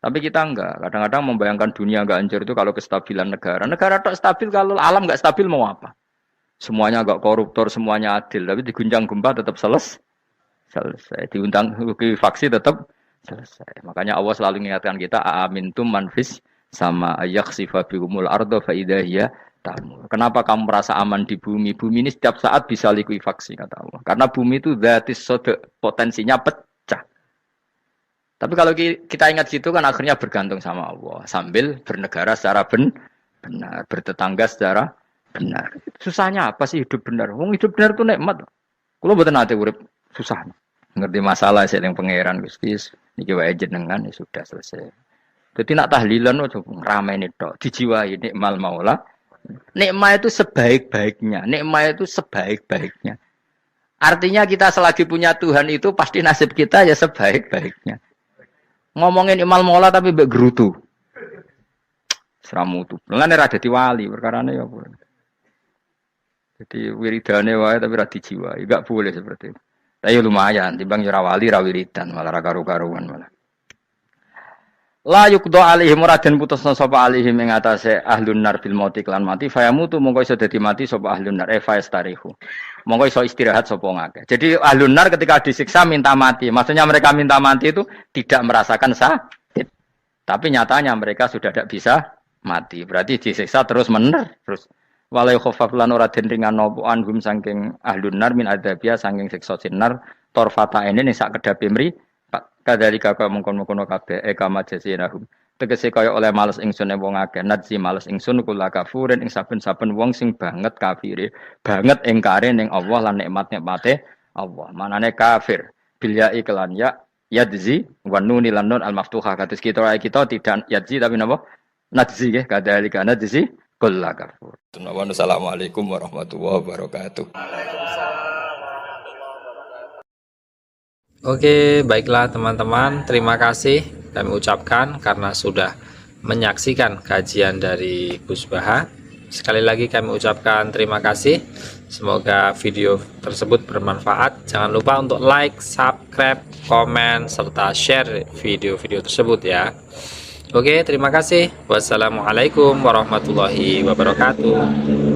Tapi kita enggak. Kadang-kadang membayangkan dunia enggak hancur itu kalau kestabilan negara. Negara tak stabil, kalau alam enggak stabil mau apa? Semuanya enggak koruptor, semuanya adil. Tapi diguncang gempa tetap selesai. Diundang faksi tetap selesai. Makanya Allah selalu mengingatkan kita, aamintum manfis sama yakhsifa bihumul ardo fa idza hiya tamur. Kenapa kamu merasa aman di bumi? Bumi ini setiap saat bisa likuifaksi, kata Allah. Karena bumi itu dzatis sodok, potensinya pecah. Tapi kalau kita ingat situ kan akhirnya bergantung sama Allah. Sambil bernegara secara benar, bertetangga secara benar. Susahnya apa sih hidup benar? Wong hidup benar itu nikmat. Kalau mboten nate urip susah. Ngerti masalah sing pangeran Gusti, niki wae jenengan ya sudah selesai. Jadi nak tahlilan ojo ngrameni tok, dijiwai nikmal maula. Nikmat itu sebaik-baiknya. Nikmat itu sebaik-baiknya. Artinya kita selagi punya Tuhan itu pasti nasib kita ya sebaik-baiknya. Ngomongin imal mola tapi mbek gerutu. Seramutu. Lan ora dadi wali perkarane ya boleh. Jadi wiridane wae tapi ra dijiwai, enggak boleh seperti itu. Tapi lumayan timbang ora wali ra wiridan malah ra karu-karuan malah. La yuqda alaihim muradan putusna sapa alaihim ing atase ahlun nar bil mauti lan mati fayamutu mongko iso dadi mati sapa ahlun nar fayastarihu. Monggo iso istirahat sapa ngakeh. Jadi ahlun nar ketika disiksa minta mati. Maksudnya mereka minta mati itu tidak merasakan sakit. Tapi nyatanya mereka sudah tidak bisa mati. Berarti disiksa terus terus walai khafaf lan ora den ringan napa anhum saking ahlun nar min adzabia saking siksa sinar torfata ini ning sak kedape mri kadalika kaya mengkon-mengkon kabeh kama jasinahum. Tegese kaya oleh males ingsun wong akeh nadzi males ingsun kula kafurin ing saben-saben wong sing banget kafire banget engkare ning Allah lan nikmat-nikmate Allah manane kafir bilya iklan ya yadzi wa nunil lan nun al maftuhah kados kita tidak yadzi tapi napa nadzi nggih kadalika nadzi kula kafur. Assalamualaikum warahmatullahi wabarakatuh. Oke, baiklah teman-teman, terima kasih kami ucapkan karena sudah menyaksikan kajian dari Gus Baha. Sekali lagi kami ucapkan terima kasih. Semoga video tersebut bermanfaat. Jangan lupa untuk like, subscribe, komen, serta share video-video tersebut ya. Oke, terima kasih. Wassalamualaikum warahmatullahi wabarakatuh.